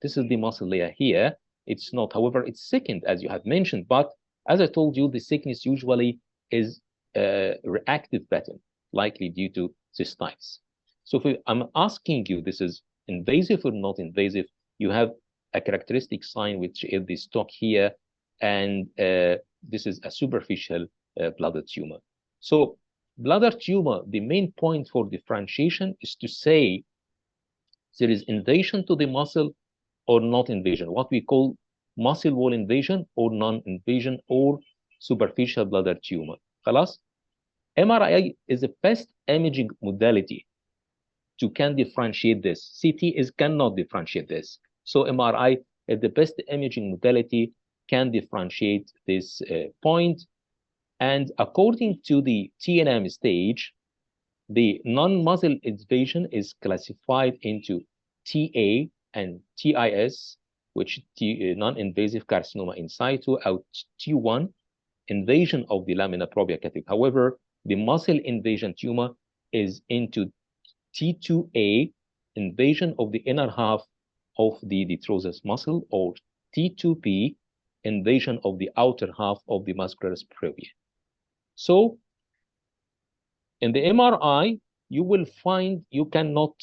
This is the muscle layer here. It's not. However, it's thickened, as you have mentioned. But as I told you, the thickness usually is a reactive pattern, likely due to cystitis. So if I'm asking you, this is invasive or not invasive, you have a characteristic sign, which is the stalk here, and this is a superficial bladder tumor. So bladder tumor, the main point for differentiation is to say there is invasion to the muscle or not invasion, what we call muscle wall invasion or non-invasion or superficial bladder tumor. خلاص? MRI is the best imaging modality to can differentiate this. CT cannot differentiate this. So MRI is the best imaging modality, can differentiate this point. And according to the TNM stage, the non-muscle invasion is classified into TA and TIS, which non-invasive carcinoma in situ, or T1, invasion of the lamina propria category. However, the muscle invasion tumor is into T2A, invasion of the inner half of the detrusor muscle, or T2P, invasion of the outer half of the muscularis propria. So in the MRI, you will find you cannot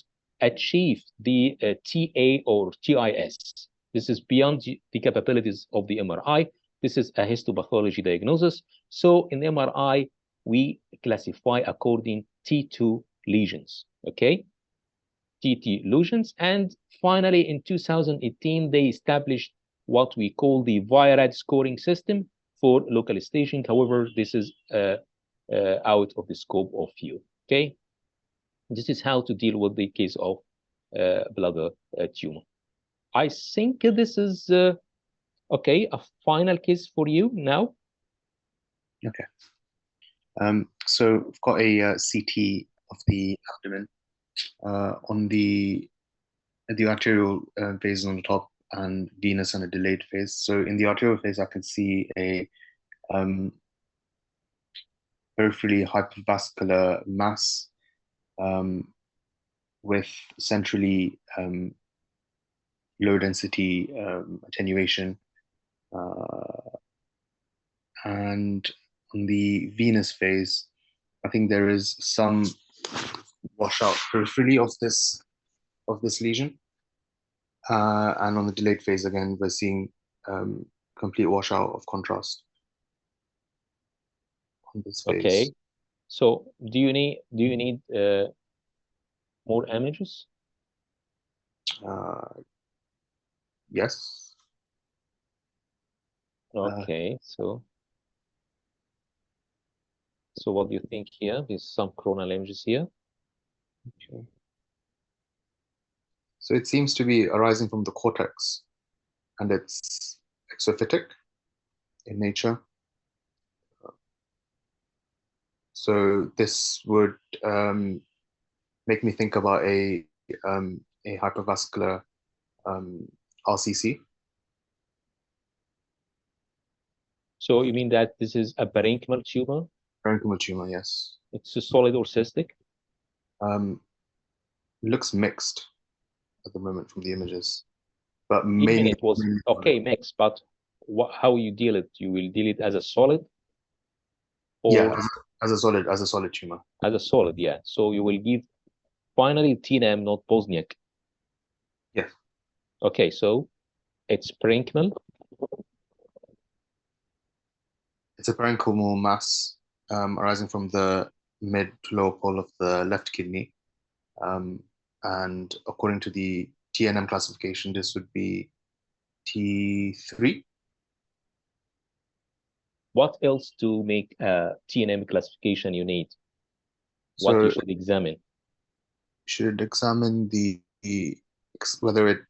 achieve the TA or TIS. This is beyond the capabilities of the MRI. This is a histopathology diagnosis. So in MRI, we classify according T2 lesions, okay? TT lesions. And finally, in 2018, they established what we call the VIRAD scoring system for local staging. However, this is out of the scope of view, okay? This is how to deal with the case of bladder tumor. I think this is, okay, a final case for you now. Okay. So I've got a CT of the abdomen on the arterial phase on the top and venous on a delayed phase. So in the arterial phase, I can see a peripherally hypervascular mass with centrally low density attenuation, and on the venous phase, I think there is some washout peripherally of this lesion, and on the delayed phase again, we're seeing complete washout of contrast on this phase. Okay, so do you need more images? Yes. Okay, so what do you think here? There's some coronal images here. Okay. So it seems to be arising from the cortex, and it's exophytic in nature. So this would make me think about a hypervascular RCC. So you mean that this is a parenchymal tumor? Parenchymal tumor, yes. It's a solid or cystic? Looks mixed at the moment from the images, but Even mainly it was okay mixed, but how you deal it? You will deal it as a solid, or yeah, as a solid tumor. As a solid, yeah. So you will give finally TNM, not Bosniak. Yes. Okay, so it's parenchymal. It's a parenchymal mass arising from the mid to lower pole of the left kidney. And according to the TNM classification, this would be T3. What else to make a TNM classification you need? What you should examine? You should examine whether it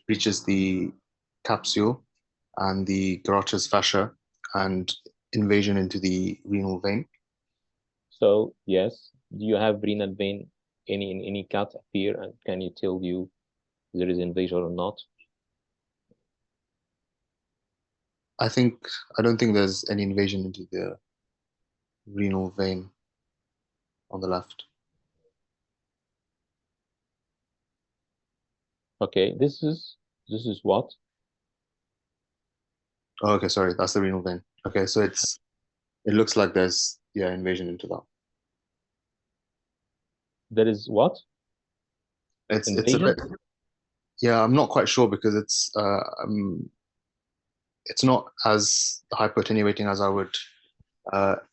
reaches the capsule and the Garrott's fascia and invasion into the renal vein. So yes, do you have renal vein in any cut appear, and can you tell you there is invasion or not? I don't think there's any invasion into the renal vein on the left. Okay, this is what? Oh, okay, sorry, that's the renal vein. Okay, so it looks like there's invasion into that. There is what? It's a Invasion? bit, yeah, I'm not quite sure because it's not as hypoattenuating as I would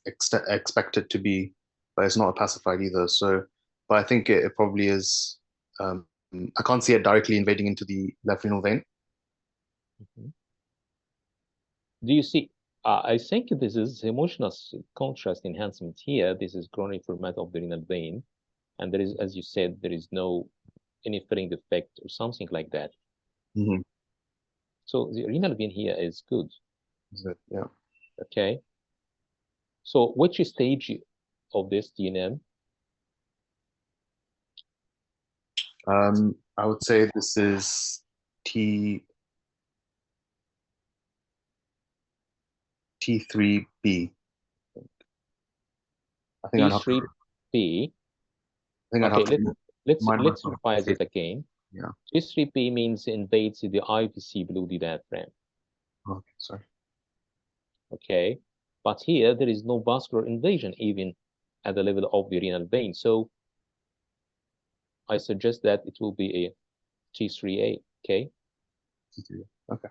expect it to be, but it's not pacified either. So, but I think it probably is. I can't see it directly invading into the left renal vein. Mhm. Do you see? I think this is emotional contrast enhancement here. This is chronic format of the renal vein, and there is, as you said, there is no any filling effect or something like that. Mm-hmm. So the renal vein here is good. Yeah. Okay. So which stage of this do you know? I would say this is T3B. I think I'd have to. T3B. I think I'd Okay, have to let's remind myself. revise it again. Yeah. T3B means invades the IVC below the diaphragm. Okay, sorry. Okay, but here there is no vascular invasion even at the level of the renal vein. So I suggest that it will be a T3A. Okay. Okay.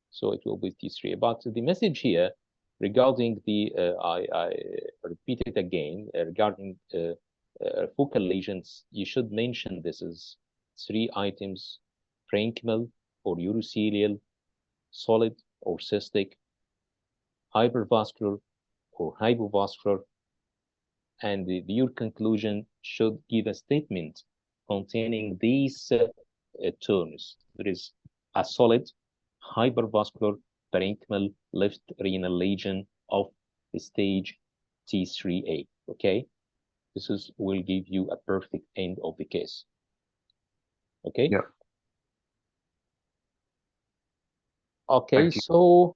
So it will be T3A. But the message here regarding the, I repeat it again, regarding focal lesions, you should mention this is 3 items: parenchymal or urothelial, solid or cystic, hypervascular or hypovascular, and your conclusion should give a statement containing these terms. There is a solid, hypervascular, parenchymal left renal lesion of stage T3A. Okay, this will give you a perfect end of the case. Okay. Yeah. Okay, so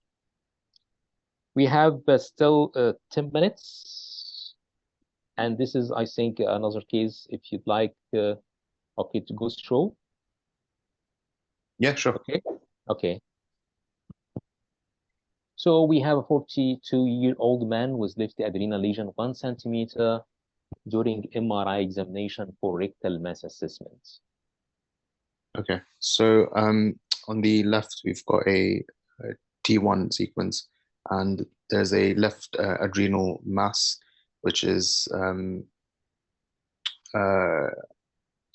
we have still 10 minutes, and this is, I think, another case. If you'd like, okay, to go through. Yeah, sure. Okay. Okay. So we have a 42-year-old man with left adrenal lesion 1 centimeter during MRI examination for rectal mass assessment. Okay, so on the left we've got a T1 sequence, and there's a left adrenal mass which is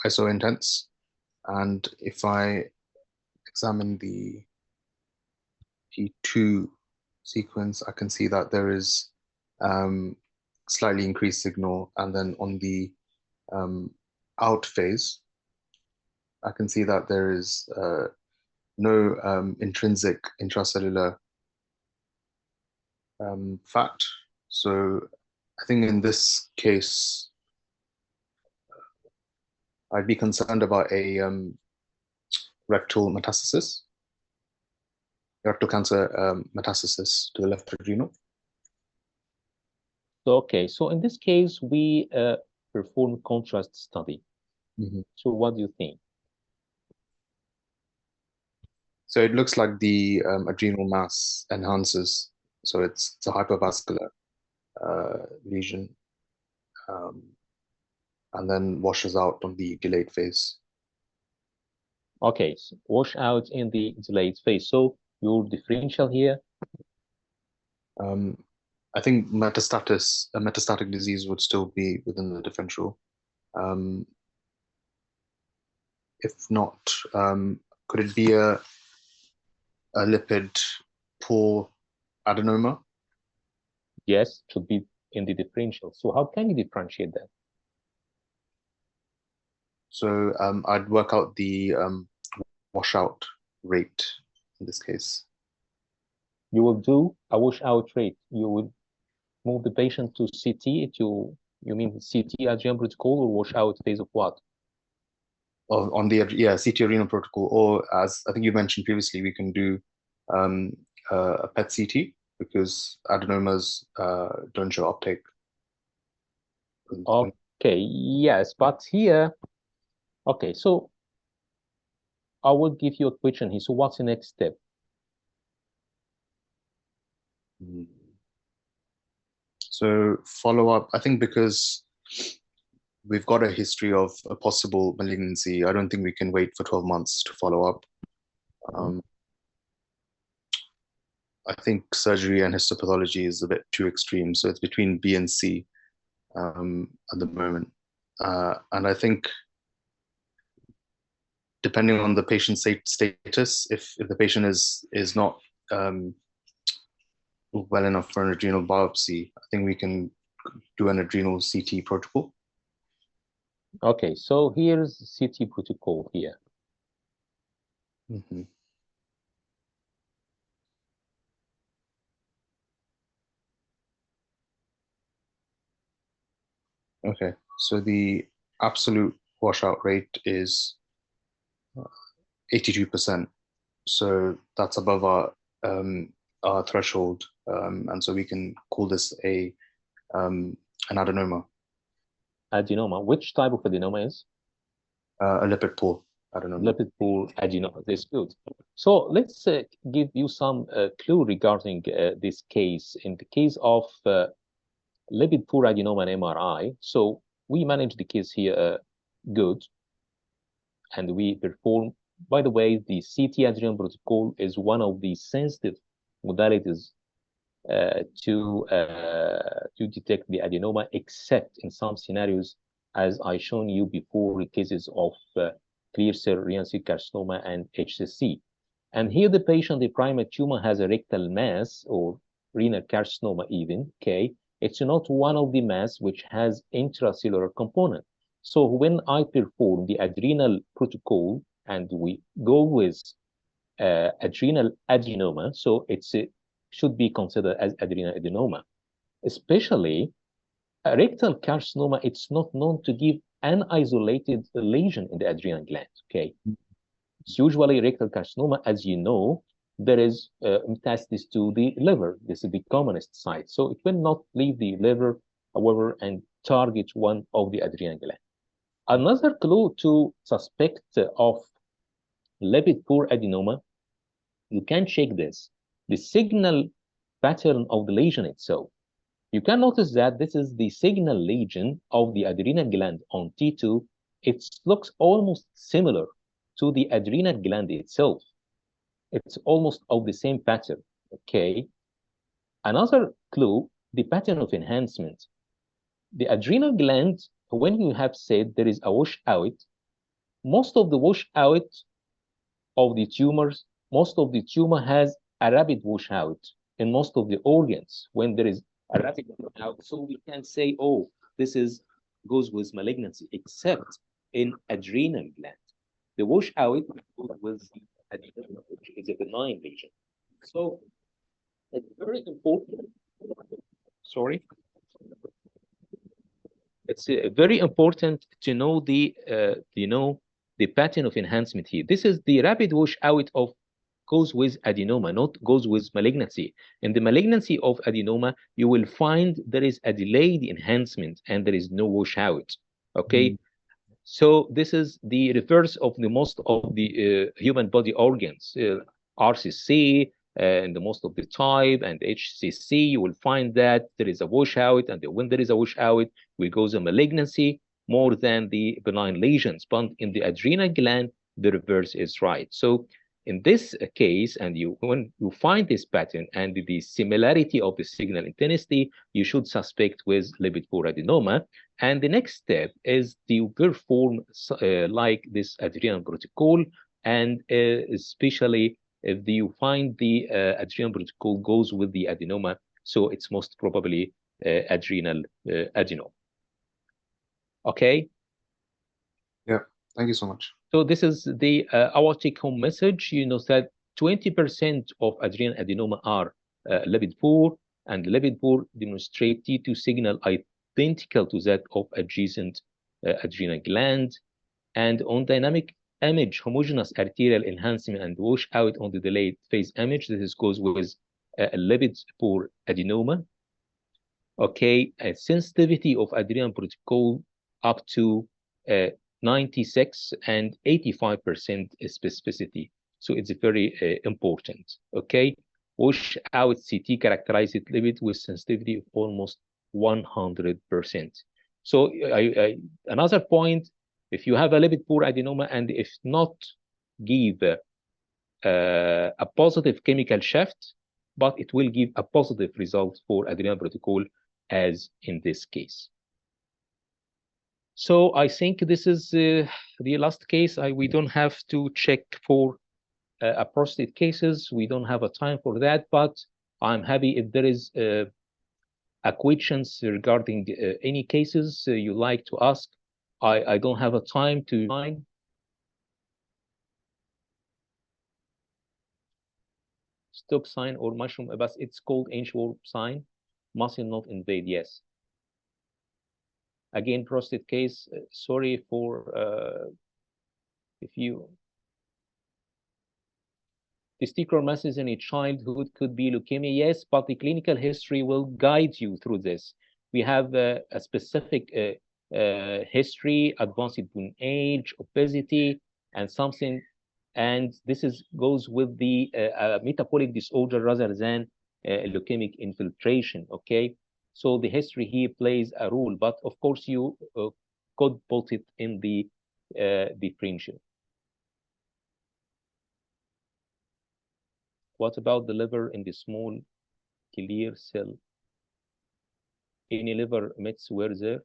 iso-intense, and if I examine the T2 sequence, I can see that there is slightly increased signal, and then on the out phase, I can see that there is no intrinsic intracellular fat. So I think in this case, I'd be concerned about a rectal metastasis, rectal cancer metastasis to the left adrenal. Okay, so in this case, we perform contrast study. Mm-hmm. So what do you think? So it looks like the adrenal mass enhances. So it's a hypervascular lesion, and then washes out on the delayed phase. Okay, so wash out in the delayed phase. So your differential here? I think metastatic disease would still be within the differential. If not, could it be a lipid poor adenoma? Yes, it should be in the differential. So how can you differentiate that? So I'd work out the washout rate in this case. You will do a washout rate. You will move the patient to CT. You mean CT AGM protocol or washout phase of what? On the CT renal protocol, or as I think you mentioned previously, we can do a PET CT because adenomas don't show uptake. Okay, yes, but here, okay, so I will give you a question here. So what's the next step? So follow up, I think because we've got a history of a possible malignancy, I don't think we can wait for 12 months to follow up. I think surgery and histopathology is a bit too extreme. So it's between B and C at the moment. And I think depending on the patient's status, if the patient is not well enough for an adrenal biopsy, I think we can do an adrenal CT protocol. Okay, so here's CT protocol here. Mm-hmm. Okay, so the absolute washout rate is 82%. So that's above our threshold, and so we can call this an adenoma. Adenoma. Which type of adenoma is? A lipid poor adenoma. Lipid poor adenoma. That's good. So let's give you some clue regarding this case. In the case of lipid poor adenoma and MRI, so we manage the case here good, and we perform. By the way, the CT adrenal protocol is one of the sensitive modalities to detect the adenoma, except in some scenarios, as I shown you before, the cases of clear cell renal cell carcinoma and HCC. And here the patient, the primary tumor has a rectal mass or renal carcinoma even, okay? It's not one of the mass which has intracellular component. So when I perform the adrenal protocol and we go with adrenal adenoma, so it's should be considered as adrenal adenoma. Especially a rectal carcinoma, it's not known to give an isolated lesion in the adrenal gland, okay? It's usually rectal carcinoma, as you know, there is metastasis to the liver. This is the commonest site. So it will not leave the liver, however, and target one of the adrenal gland. Another clue to suspect of lipid poor adenoma, you can check this, the signal pattern of the lesion itself. You can notice that this is the signal lesion of the adrenal gland on T2. It looks almost similar to the adrenal gland itself. It's almost of the same pattern, okay? Another clue, the pattern of enhancement. The adrenal gland, when you have said there is a washout, most of the washout of the tumors, most of the tumor has a rapid washout in most of the organs when there is a rapid washout. So we can say, oh, this goes with malignancy, except in adrenal gland. The washout goes with the adrenal, which is a benign lesion. So it's very important. Sorry. It's very important to know the the pattern of enhancement here. This is the rapid washout of goes with adenoma, not goes with malignancy. In the malignancy of adenoma, you will find there is a delayed enhancement and there is no washout. Okay, so this is the reverse of the most of the human body organs, RCC, and the most of the type, and HCC. You will find that there is a washout, and when there is a washout, we go to malignancy more than the benign lesions. But in the adrenal gland, the reverse is right. So in this case, and when you find this pattern and the similarity of the signal intensity, you should suspect with lipid poor adenoma. And the next step is to perform like this adrenal protocol, and especially if you find the adrenal protocol goes with the adenoma, so it's most probably adrenal adenoma. Okay. Yeah. Thank you so much. So this is the our take-home message. You know that 20% of adrenal adenoma are lipid poor, and lipid poor demonstrate T2 signal identical to that of adjacent adrenal gland. And on dynamic image homogeneous arterial enhancement and wash out on the delayed phase image. This goes with a lipid poor adenoma. Okay, a sensitivity of adrenal protocol up to 96 and 85% specificity. So it's very important. Okay, wash out CT characterized lipid with sensitivity of almost 100%. So another point, if you have a lipid poor adenoma and if not give a positive chemical shift, but it will give a positive result for adrenal protocol as in this case. So I think this is the last case. We don't have to check for a prostate cases. We don't have a time for that, but I'm happy if there is a questions regarding any cases you like to ask. I don't have a time to find. Stop sign or mushroom, but it's called Angel sign. Muscle not invade, yes. Again, prostate case, sorry for if you testicular masses in a childhood could be leukemia, yes, but the clinical history will guide you through this. We have a specific history, advanced bone age, obesity, and something, and this goes with the metabolic disorder rather than leukemic infiltration. Okay, so the history here plays a role, but of course you could put it in the differential. What about the liver in the small clear cell? Any liver mets were there?